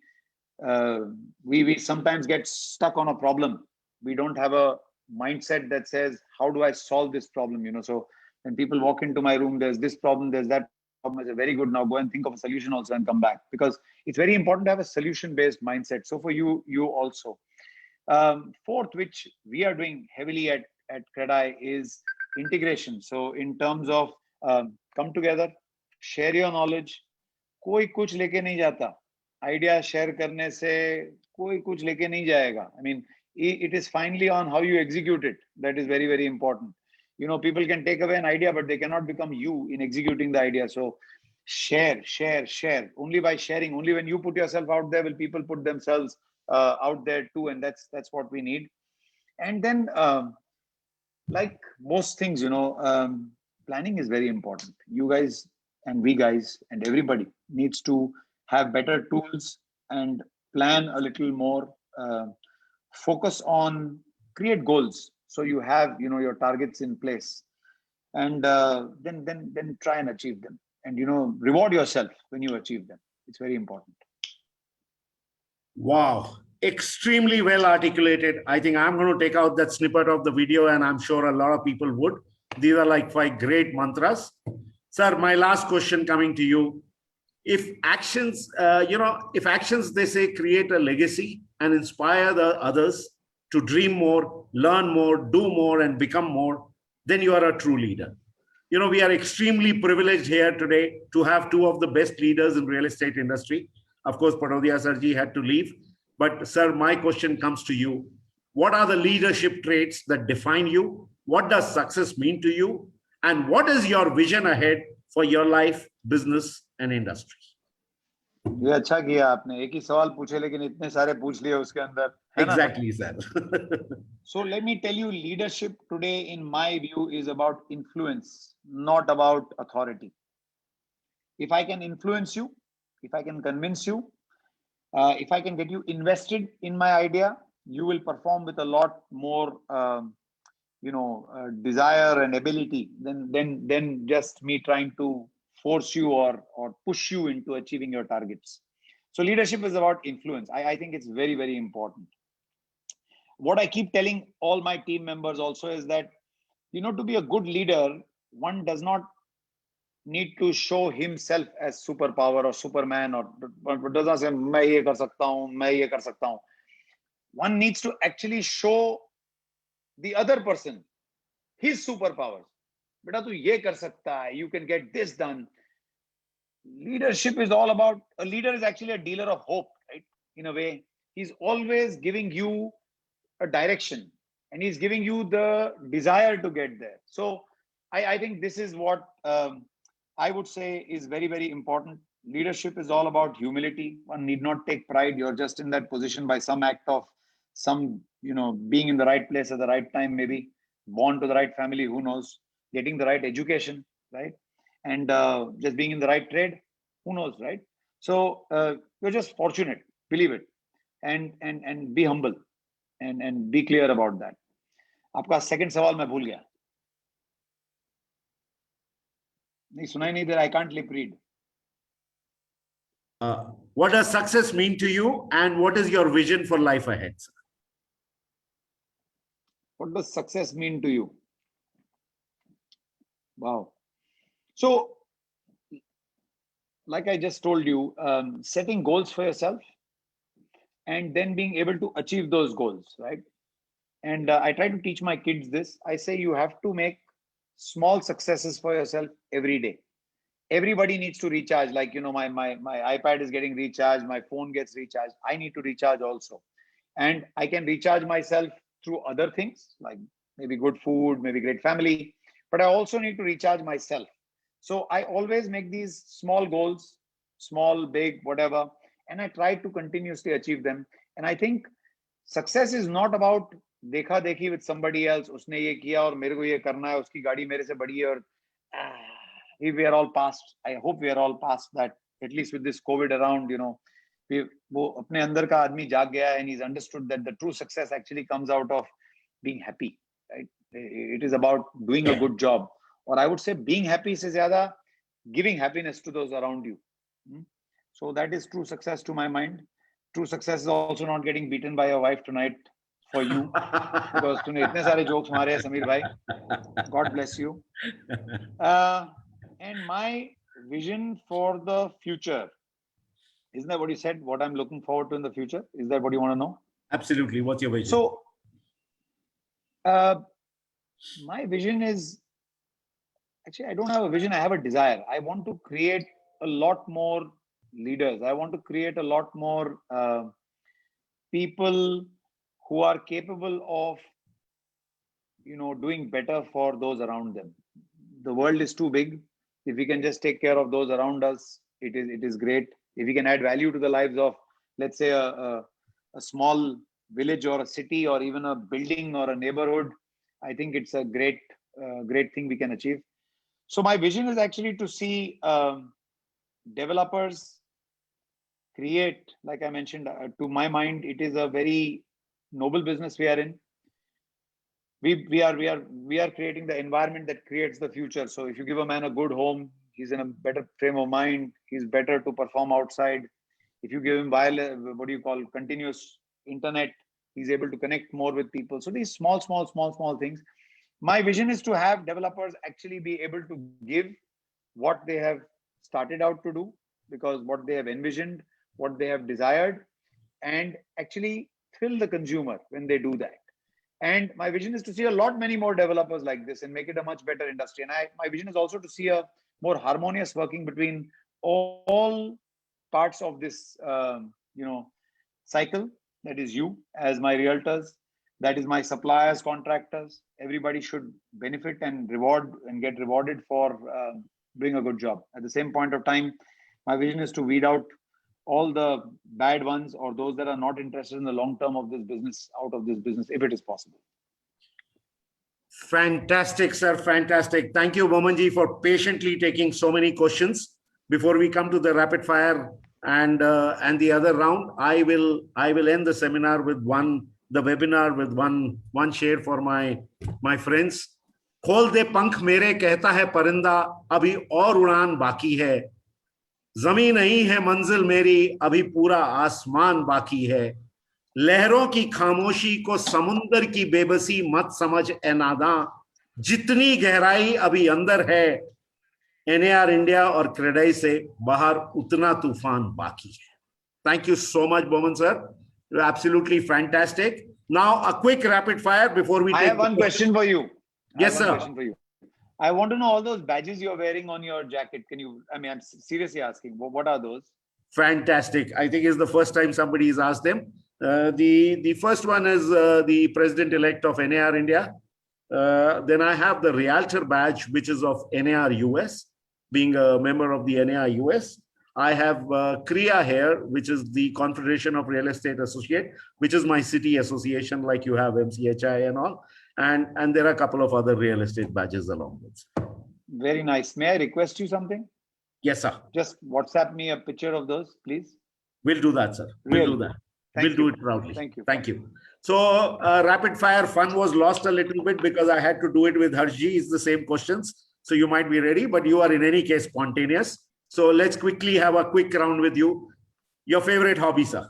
sometimes get stuck on a problem. We don't have a mindset that says, how do I solve this problem? So when people walk into my room, there's this problem, there's that problem. I say, very good, now go and think of a solution also and come back, because it's very important to have a solution-based mindset. So for you also. Fourth, which we are doing heavily at CREDAI, is integration. So in terms of come together, share your knowledge. कोई कुछ लेके नहीं जाता. Idea share करने से कोई कुछ लेके नहीं जाएगा. I mean, it is finally on how you execute it that is very, very important. People can take away an idea, but they cannot become you in executing the idea. So share. Only by sharing, only when you put yourself out there will people put themselves out there too, and that's what we need. And then like most things, planning is very important. You guys and we guys and everybody needs to have better tools and plan a little more. Focus on, create goals, so you have your targets in place, and then try and achieve them, and reward yourself when you achieve them. It's very important. Wow, extremely well articulated. I think I'm going to take out that snippet of the video, and I'm sure a lot of people would. These are like 5 great mantras. Sir, my last question coming to you. If actions, they say create a legacy and inspire the others, to dream more, learn more, do more, and become more, then you are a true leader. You know, we are extremely privileged here today to have two of the best leaders in real estate industry. Of course, Patodia Sarji had to leave. But sir, my question comes to you. What are the leadership traits that define you? What does success mean to you? And what is your vision ahead for your life, business, and industry? ये अच्छा किया आपने, एक ही सवाल पूछे लेकिन इतने सारे पूछ लिए उसके अंदर, है ना? Exactly, sir. So let me tell you, leadership today, in my view, is about influence, not about authority. If I can influence you, if I can convince you, if I can get you invested in my idea, you will perform with a lot more, desire and ability than just me trying to force you or push you into achieving your targets. So leadership is about influence. I think it's very, very important. What I keep telling all my team members also is that, to be a good leader, one does not need to show himself as superpower or Superman, or does not say, "Main ye kar sakta hu, main ye kar sakta hu." One needs to actually show the other person his superpowers. Beta, tu ye kar sakta hai, you can get this done. Leadership is all about, a leader is actually a dealer of hope, right? In a way, he's always giving you a direction and he's giving you the desire to get there. So I think this is what I would say is very, very important. Leadership is all about humility. One need not take pride. You're just in that position by some act of being in the right place at the right time, maybe born to the right family, who knows, getting the right education, right? And just being in the right trade, who knows, right? So you're just fortunate, believe it, and be humble and be clear about that. आपका second सवाल मैं भूल गया. नहीं सुनाई नहीं दे रहा. I can't lip read. What does success mean to you, and what is your vision for life ahead, sir? What does success mean to you? Wow. So, like I just told you, setting goals for yourself and then being able to achieve those goals, right? And I try to teach my kids this. I say you have to make small successes for yourself every day. Everybody needs to recharge. Like, my iPad is getting recharged, my phone gets recharged. I need to recharge also. And I can recharge myself through other things, like maybe good food, maybe great family, but I also need to recharge myself. So I always make these small goals, small, big, whatever, and I try to continuously achieve them. And I think success is not about देखा देखी with somebody else. उसने ये किया और मेरे को ये करना है, उसकी गाड़ी मेरे से बड़ी है और we are all past. I hope we are all past that, at least with this COVID around, वो अपने अंदर का आदमी जाग गया है and he's understood that the true success actually comes out of being happy, right? It is about doing a good job, or I would say being happy से ज़्यादा giving happiness to those around you. So that is true success to my mind. True success is also not getting beaten by your wife tonight for you, because तूने इतने सारे jokes मारे हैं समीर भाई. God bless you. And my vision for the future, isn't that what you said? What I'm looking forward to in the future? Is that what you want to know? Absolutely. What's your vision? So, my vision is, actually, I don't have a vision. I have a desire. I want to create a lot more leaders. I want to create a lot more people who are capable of, doing better for those around them. The world is too big. If we can just take care of those around us, it is great. If we can add value to the lives of, let's say, a small village or a city or even a building or a neighborhood, I think it's a great thing we can achieve. So my vision is actually to see developers create, like I mentioned, to my mind, it is a very noble business we are in. We are creating the environment that creates the future. So if you give a man a good home, he's in a better frame of mind. He's better to perform outside. If you give him continuous internet, he's able to connect more with people. So these small things. My vision is to have developers actually be able to give what they have started out to do, because what they have envisioned, what they have desired, and actually thrill the consumer when they do that. And my vision is to see a lot many more developers like this and make it a much better industry. And my vision is also to see a more harmonious working between all parts of this, cycle. That is you as my realtors, that is my suppliers, contractors. Everybody should benefit and get rewarded for doing a good job. At the same point of time, my vision is to weed out all the bad ones or those that are not interested in the long term of this business out of this business, if it is possible. Fantastic, sir. Fantastic. Thank you, Bomanji, for patiently taking so many questions. Before we come to the rapid fire and the other round, I will end the seminar with the webinar with one share for my friends. खोल दे पंख मेरे कहता है परिंदा, अभी और उड़ान बाकी है. जमीन नहीं है मंजिल मेरी, अभी पूरा आसमान बाकी है. लहरों की खामोशी को समुंदर की बेबसी मत समझ ए नादां, जितनी गहराई अभी अंदर है, NAR इंडिया और क्रेडाई से बाहर उतना तूफान बाकी है. Thank you so much, Boman sir. You're absolutely fantastic. Now, a quick rapid fire before we I take have one question for you. Yes, sir. Question for you. I want to know all those badges you're wearing on your jacket. Can you, I'm seriously asking, what are those? Fantastic. I think it's the first time somebody has asked them. The first one is the president-elect of NAR India. Then I have the realtor badge, which is of NAR US, being a member of the NAR US. I have CREA here, which is the Confederation of Real Estate Associate, which is my city association, like you have MCHI and all. And there are a couple of other real estate badges along with. Very nice. May I request you something? Yes, sir. Just WhatsApp me a picture of those, please. We'll do that, sir. We'll do that. We'll do it proudly. Thank you. Thank you. So rapid fire fun was lost a little bit because I had to do it with Harshji. It's the same questions. So you might be ready, but you are in any case spontaneous. So let's quickly have a quick round with you. Your favorite hobby, sir?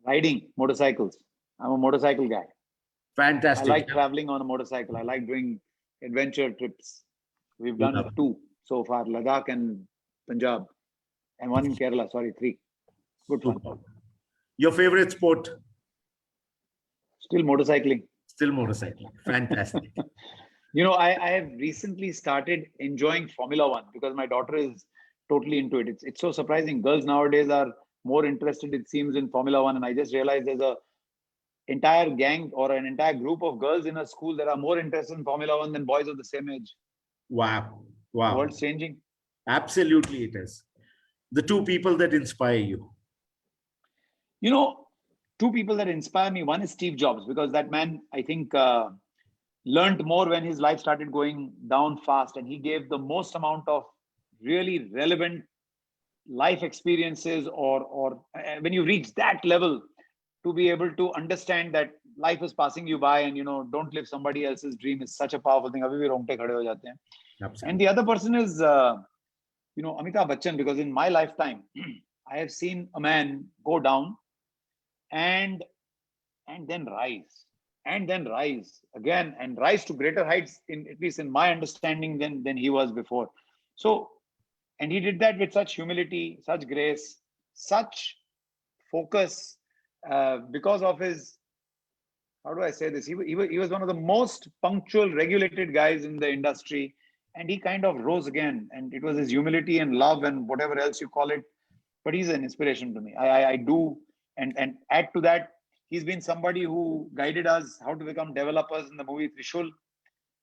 Riding motorcycles. I'm a motorcycle guy. Fantastic. I like traveling on a motorcycle. I like doing adventure trips. We've done 2 so far, Ladakh and Punjab, and 1 in Kerala. Sorry, 3. Good fun. Your favorite sport? Still motorcycling. Still motorcycling. Fantastic. You know, I have recently started enjoying Formula One because my daughter is totally into it. It's so surprising. Girls nowadays are more interested, it seems, in Formula One. And I just realized there's a entire gang or an entire group of girls in a school that are more interested in Formula One than boys of the same age. Wow. Wow. The world's changing. Absolutely it is. The 2 people that inspire you. You know, 2 people that inspire me. One is Steve Jobs, because that man, I think, learned more when his life started going down fast, and he gave the most amount of really relevant life experiences, or when you reach that level, to be able to understand that life is passing you by, and don't live somebody else's dream is such a powerful thing. Abhi bhi rongte khade ho jate hain. And the other person is Amitabh Bachchan, because in my lifetime I have seen a man go down and then rise, and then rise again, and rise to greater heights, in at least in my understanding, than he was before. So, and he did that with such humility, such grace, such focus, because of his, how do I say this? He was one of the most punctual, regulated guys in the industry, and he kind of rose again. And it was his humility and love and whatever else you call it. But he's an inspiration to me. I do, and add to that, he's been somebody who guided us how to become developers in the movie Trishul,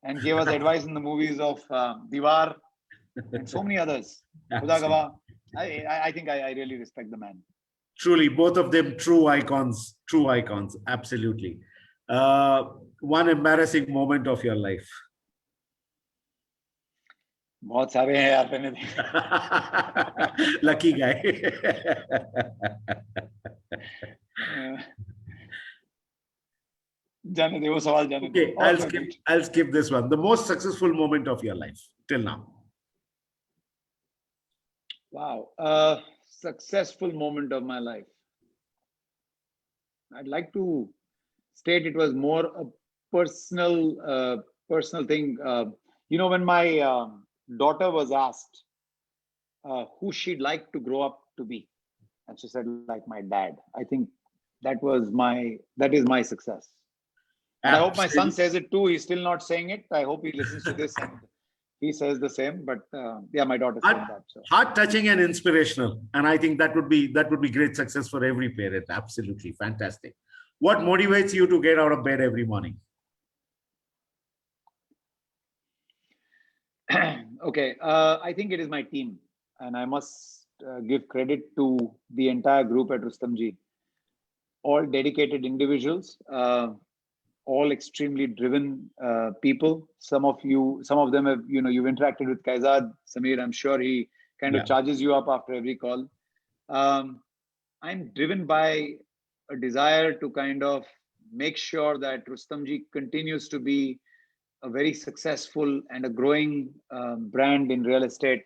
and gave us advice in the movies of Diwar and so many others. Khuda Gawah. I think I really respect the man. Truly, both of them true icons. True icons. Absolutely. One embarrassing moment of your life. बहुत सारे हैं यार, मैंने देखा. Lucky guy. जाने दे वो सवाल, जाने दे. Okay, I'll skip this one. The most successful moment of your life till now. Wow, successful moment of my life. I'd like to state it was more a personal thing. When my daughter was asked who she'd like to grow up to be, and she said, like my dad. I think that is my success. And I hope my son Absolutely. says it too. He's still not saying it. I hope he listens to this and he says the same. But yeah, my daughter said that. So. Heart touching and inspirational. And I think that would be great success for every parent. Absolutely fantastic. What motivates you to get out of bed every morning? Okay, I think it is my team, and I must give credit to the entire group at Rustomjee. All dedicated individuals, all extremely driven people. Some of them have, you've interacted with Kaizad, Samir. I'm sure he kind of charges you up after every call. I'm driven by a desire to kind of make sure that Rustomjee continues to be a very successful and a growing brand in real estate,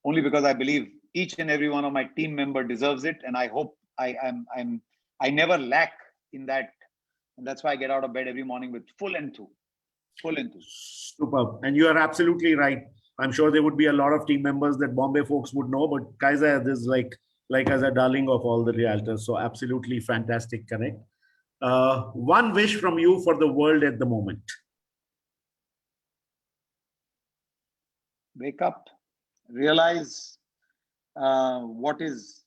only because I believe each and every one of my team member deserves it, and I hope I never lack in that, and that's why I get out of bed every morning with full enthuse. Superb. And you are absolutely right. I'm sure there would be a lot of team members that Bombay folks would know, but Kaizad is like as a darling of all the realtors. So absolutely fantastic connect. One wish from you for the world at the moment. Wake up, realize what is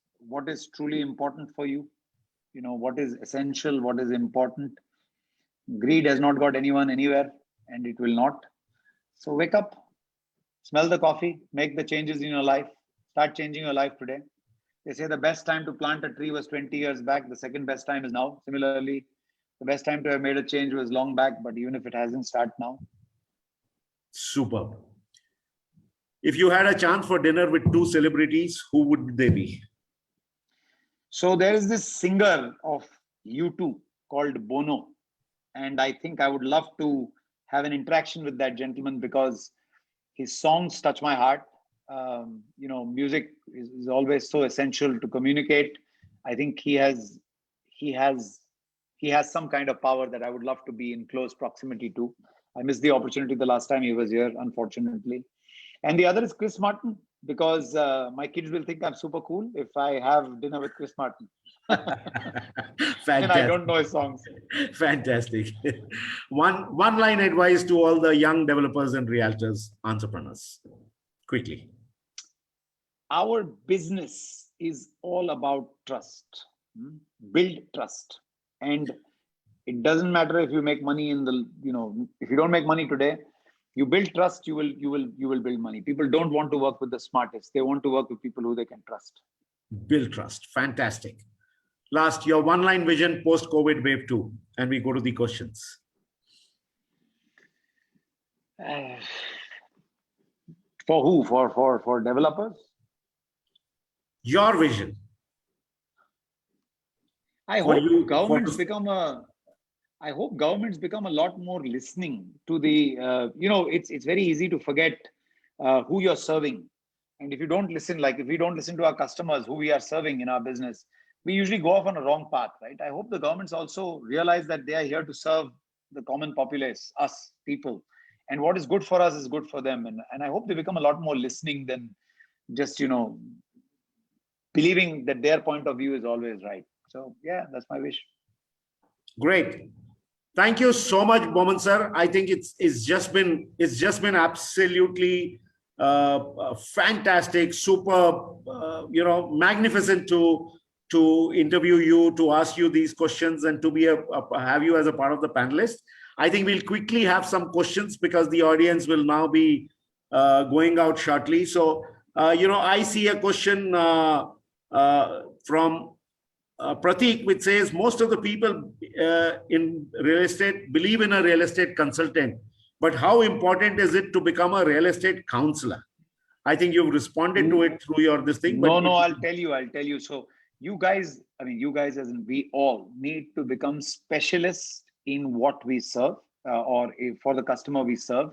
truly important for you. What is essential, what is important. Greed has not got anyone anywhere, and it will not. So wake up, smell the coffee, make the changes in your life, start changing your life today. They say the best time to plant a tree was 20 years back. The second best time is now. Similarly, the best time to have made a change was long back, but even if it hasn't, start now. Superb. If you had a chance for dinner with two celebrities, who would they be? So there is this singer of U2 called Bono. And I think I would love to have an interaction with that gentleman because his songs touch my heart. Music is always so essential to communicate. I think he has some kind of power that I would love to be in close proximity to. I missed the opportunity the last time he was here, unfortunately. And the other is Chris Martin, because my kids will think I'm super cool if I have dinner with Chris Martin. And I don't know his songs. Fantastic. One line advice to all the young developers and realtors, entrepreneurs, quickly. Our business is all about trust. Build trust. And it doesn't matter if you make money if you don't make money today, you build trust, you will build money. People don't want to work with the smartest. They want to work with people who they can trust. Build trust. Fantastic. Last, your one-line vision post-COVID wave 2, and we go to the questions. For who? For developers? Your vision. I hope governments become a lot more listening to the, it's very easy to forget who you're serving. And if you don't listen, like if we don't listen to our customers, who we are serving in our business, we usually go off on a wrong path, right? I hope the governments also realize that they are here to serve the common populace, us people. And what is good for us is good for them. And I hope they become a lot more listening than just, believing that their point of view is always right. So yeah, that's my wish. Great. Thank you so much, Boman sir. I think it's just been absolutely fantastic, superb, magnificent to interview you, to ask you these questions, and to be have you as a part of the panelists. I think we'll quickly have some questions because the audience will now be going out shortly. So, I see a question from Pratik, which says most of the people in real estate believe in a real estate consultant, but how important is it to become a real estate counselor? I think you've responded to it through your this thing. No, I'll tell you. So you guys as in we all need to become specialists in what we serve for the customer we serve.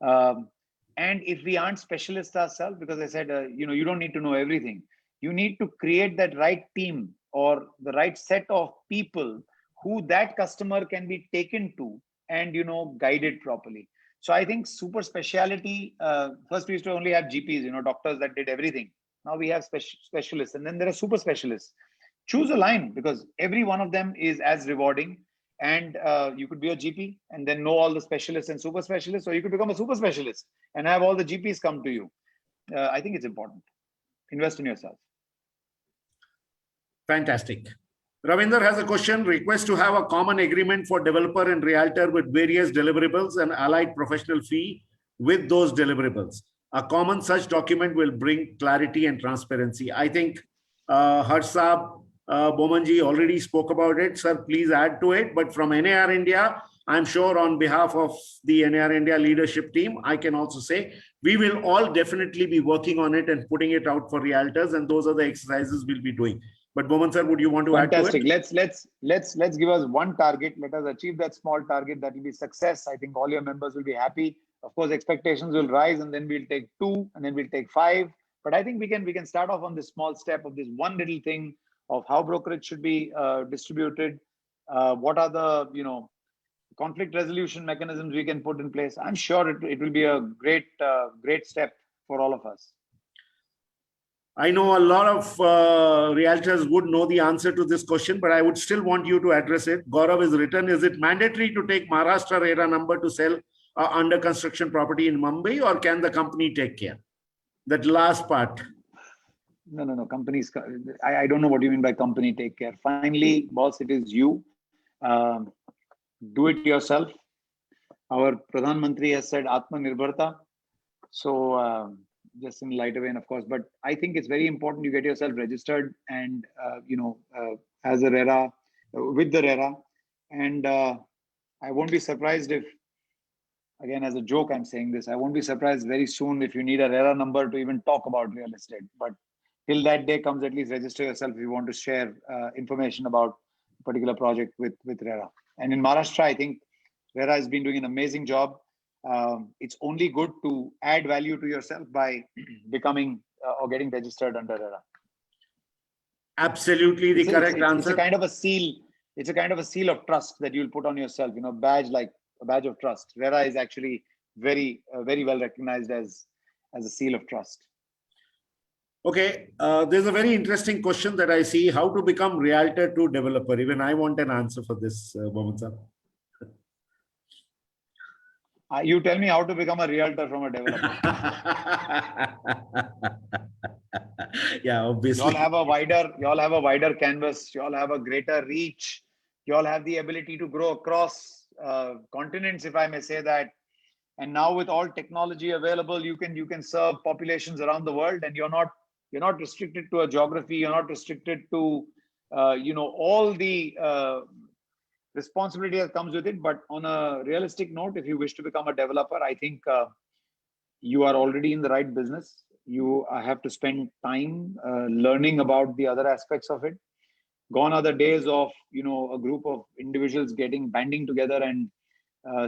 And if we aren't specialists ourselves, because I said, you don't need to know everything. You need to create that right team or the right set of people who that customer can be taken to and, guided properly. So I think super speciality, first we used to only have GPs, doctors that did everything. Now we have specialists, and then there are super specialists. Choose a line because every one of them is as rewarding. and you could be a GP and then know all the specialists and super specialists, or you could become a super specialist and have all the GPs come to you. I think it's important. Invest in yourself. Fantastic. Ravinder has a question. Request to have a common agreement for developer and realtor with various deliverables and allied professional fee with those deliverables. A common such document will bring clarity and transparency. I think Harsab Bomanji already spoke about it. Sir, please add to it. But from NAR India, I'm sure on behalf of the NAR India leadership team, I can also say we will all definitely be working on it and putting it out for realtors. And those are the exercises we'll be doing. But Boman sir, would you want to Fantastic. add to it? Let's give us one target. Let us achieve that small target. That will be success. I think all your members will be happy. Of course, expectations will rise, and then we'll take 2, and then we'll take 5. But I think we can start off on this small step of this one little thing of how brokerage should be distributed. What are the conflict resolution mechanisms we can put in place? I'm sure it will be a great step for all of us. I know a lot of realtors would know the answer to this question, but I would still want you to address it. Gaurav is written, is it mandatory to take Maharashtra RERA number to sell under construction property in Mumbai, or can the company take care? That last part. No. Companies, I don't know what you mean by company take care. Finally, boss, it is you. Do it yourself. Our Pradhan Mantri has said Atmanirbharta. So, just in lighter vein, of course, but I think it's very important you get yourself registered and as a RERA, with the RERA, and I won't be surprised if, again, as a joke, I'm saying this, I won't be surprised very soon if you need a RERA number to even talk about real estate. But till that day comes, at least register yourself if you want to share information about a particular project with RERA. And in Maharashtra, I think RERA has been doing an amazing job. It's only good to add value to yourself by becoming or getting registered under RERA. Absolutely the correct answer. It's a kind of a seal. It's a kind of a seal of trust that you'll put on yourself. Badge, like a badge of trust. RERA is actually very well recognized as a seal of trust. Okay, there's a very interesting question that I see: how to become realtor to developer. Even I want an answer for this, Mohammed sir. You tell me how to become a realtor from a developer. Yeah, obviously. You all have a wider canvas. You all have a greater reach. You all have the ability to grow across continents, if I may say that. And now with all technology available, you can serve populations around the world, and you're not restricted to a geography. You're not restricted to all the responsibility that comes with it. But on a realistic note, if you wish to become a developer, I think you are already in the right business. You have to spend time learning about the other aspects of it. Gone are the days of a group of individuals banding together and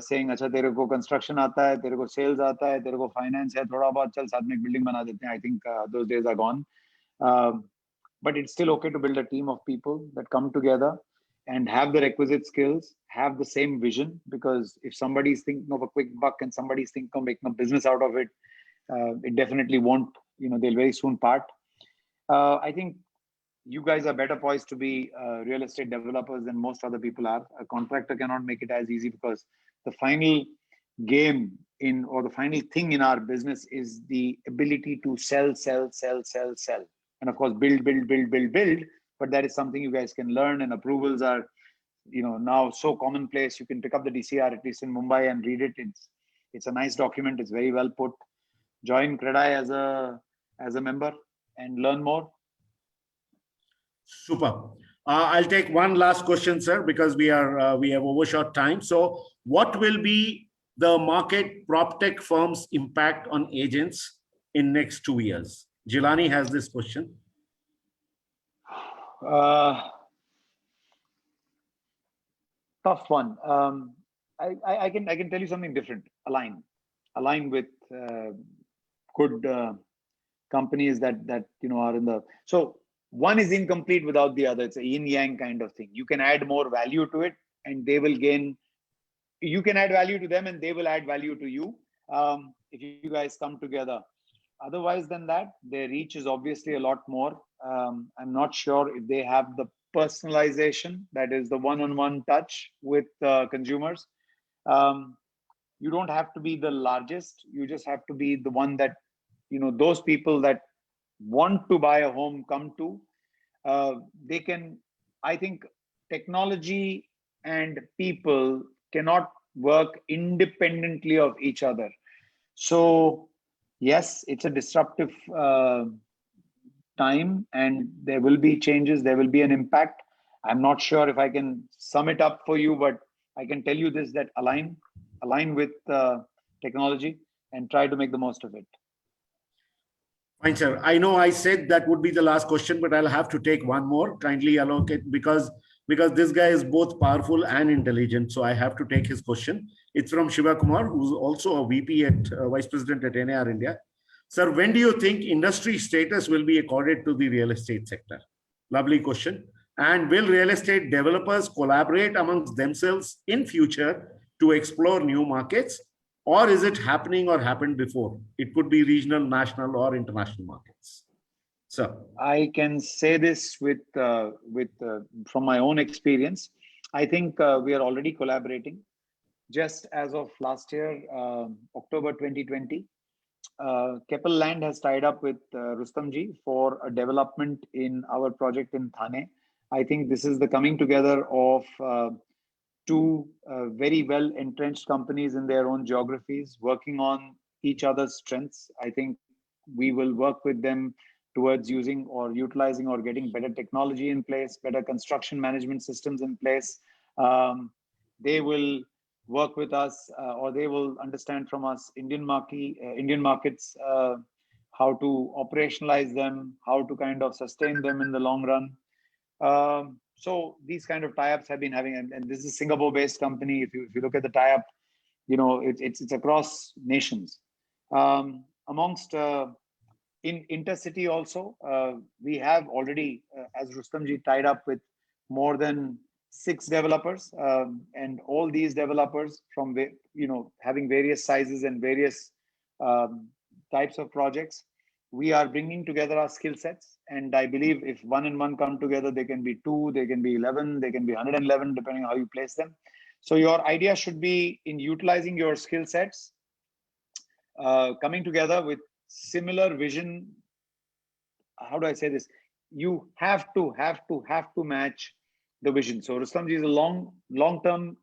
saying, "Acha, tere ko construction aata hai, tere ko sales aata hai, tere ko finance hai, thoda bahut chal saath mein ek building bana dete hain." I think those days are gone. But it's still okay to build a team of people that come together and have the requisite skills, have the same vision, because if somebody's thinking of a quick buck and somebody's thinking of making a business out of it, it definitely won't, they'll very soon part. I think you guys are better poised to be real estate developers than most other people are. A contractor cannot make it as easy, because the final game or the final thing in our business is the ability to sell. And of course, build. But that is something you guys can learn, and approvals are, now so commonplace. You can pick up the DCR, at least in Mumbai, and read it. It's a nice document. It's very well put. Join CREDAI as a member and learn more. Super. I'll take one last question, sir, because we have overshot time. So, what will be the market PropTech firms' impact on agents in next 2 years? Jilani has this question. Tough one. I can tell you something different. Align with good companies that are in the. So one is incomplete without the other. It's a yin yang kind of thing. You can add more value to it, and they will gain. You can add value to them, and they will add value to you if you guys come together. Otherwise than that, their reach is obviously a lot more. I'm not sure if they have the personalization, that is the one-on-one touch with consumers. You don't have to be the largest. You just have to be the one that, those people that want to buy a home come to. They can, I think technology and people cannot work independently of each other. So yes, it's a disruptive time, and there will be changes, there will be an impact. I'm not sure if I can sum it up for you, but I can tell you this, that align with technology and try to make the most of it. Fine, sir. I know I said that would be the last question, but I'll have to take one more. Kindly allocate, because this guy is both powerful and intelligent. So I have to take his question. It's from Shiva Kumar, who's also a VP at Vice President at NAR India. Sir, when do you think industry status will be accorded to the real estate sector? Lovely question. And will real estate developers collaborate amongst themselves in future to explore new markets? Or is it happening or happened before? It could be regional, national, or international markets. So I can say this with from my own experience. I think we are already collaborating. Just as of last year, October 2020, Keppel Land has tied up with Rustomjee for a development in our project in Thane. I think this is the coming together of two very well entrenched companies in their own geographies, working on each other's strengths. I think we will work with them towards using or utilizing or getting better technology in place, better construction management systems in place. They will work with us, or they will understand from us Indian markets, how to operationalize them, how to kind of sustain them in the long run. So these kind of tie-ups have been having, and this is a Singapore-based company. If you look at the tie-up, it's across nations. Amongst in intercity also, we have already, as Rustomjee, tied up with more than 6 developers, and all these developers from having various sizes and various types of projects. We are bringing together our skill sets, and I believe if 1 and 1 come together, they can be 2, they can be 11, they can be 111, depending on how you place them. So your idea should be in utilizing your skill sets, coming together with similar vision. How do I say this? You have to match the vision. So Rustomjee is a long-term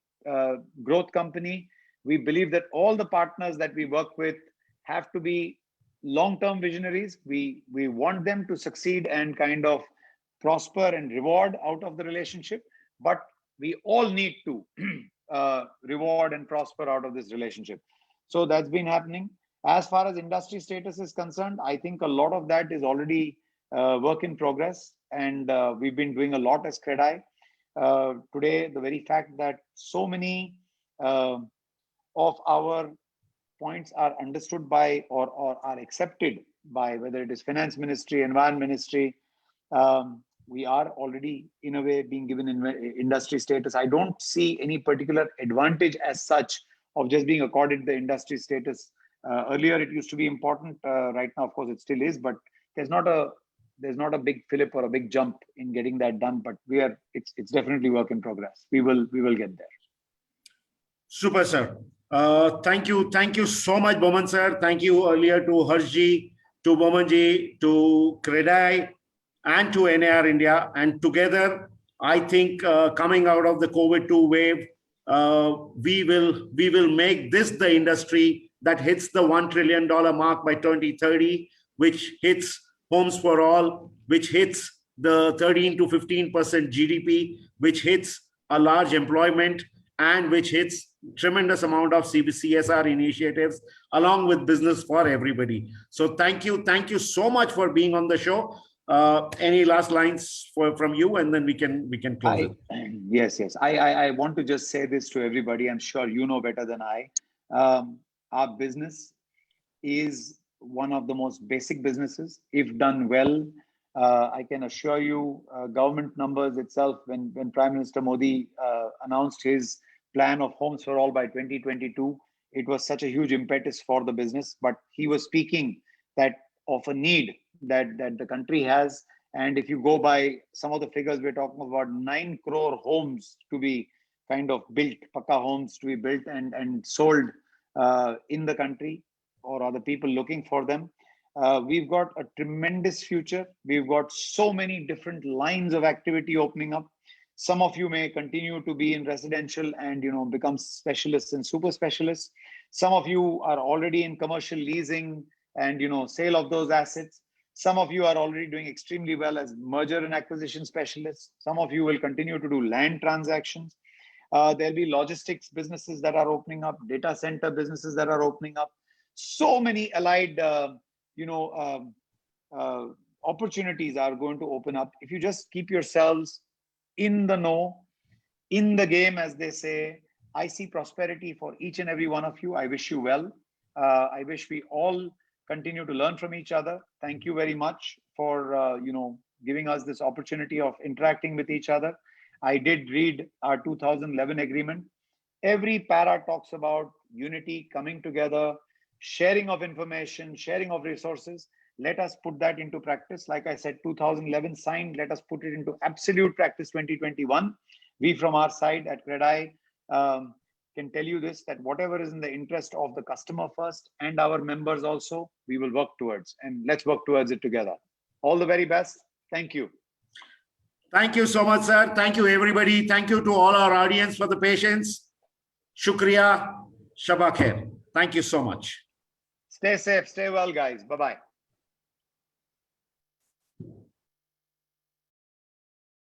growth company. We believe that all the partners that we work with have to be long-term visionaries. We want them to succeed and kind of prosper and reward out of the relationship, but we all need to reward and prosper out of this relationship. So that's been happening. As far as industry status is concerned, I think a lot of that is already work in progress, and we've been doing a lot as CREDAI. Today, the very fact that so many of our points are understood by or are accepted by, whether it is Finance Ministry, Environment Ministry, we are already in a way being given industry status. I don't see any particular advantage as such of just being accorded the industry status. Earlier it used to be important. Right now, of course, it still is, but there's not a big fillip or a big jump in getting that done. But it's definitely work in progress. We will get there. Super, sir. Thank you so much, Boman sir. Thank you earlier to Harshji, to Bomanji, to CREDAI, and to NAR India. And together, I think coming out of the COVID-2 wave, we will make this the industry that hits the $1 trillion mark by 2030, which hits homes for all, which hits the 13 to 15% GDP, which hits a large employment, and which hits tremendous amount of CSR initiatives along with business for everybody. So thank you so much for being on the show. Any last lines from you, and then we can close it. Yes. I want to just say this to everybody. I'm sure you know better than I. Our business is one of the most basic businesses. If done well, I can assure you, government numbers itself, when Prime Minister Modi announced his plan of homes for all by 2022, it was such a huge impetus for the business. But he was speaking that of a need that the country has, And if you go by some of the figures, we're talking about 9 crore homes to be kind of built, Pakka homes to be built and sold in the country, or other people looking for them. We've got a tremendous future. We've got so many different lines of activity opening up. Some of you may continue to be in residential and become specialists and super specialists. Some of you are already in commercial leasing and sale of those assets. Some of you are already doing extremely well as merger and acquisition specialists. Some of you will continue to do land transactions. There'll be logistics businesses that are opening up, data center businesses that are opening up. So many allied opportunities are going to open up if you just keep yourselves in the know, in the game, as they say. I see prosperity for each and every one of you. I wish you well. I wish we all continue to learn from each other. Thank you very much for giving us this opportunity of interacting with each other. I did read our 2011 agreement. Every para talks about unity, coming together, sharing of information, sharing of resources. Let us put that into practice. Like I said, 2011 signed, let us put it into absolute practice 2021. We from our side at CREDAI can tell you this, that whatever is in the interest of the customer first and our members also, we will work towards, and let's work towards it together. All the very best. Thank you. Thank you so much, sir. Thank you, everybody. Thank you to all our audience for the patience. Shukriya. Shabba khair. Thank you so much. Stay safe, stay well, guys. Bye-bye.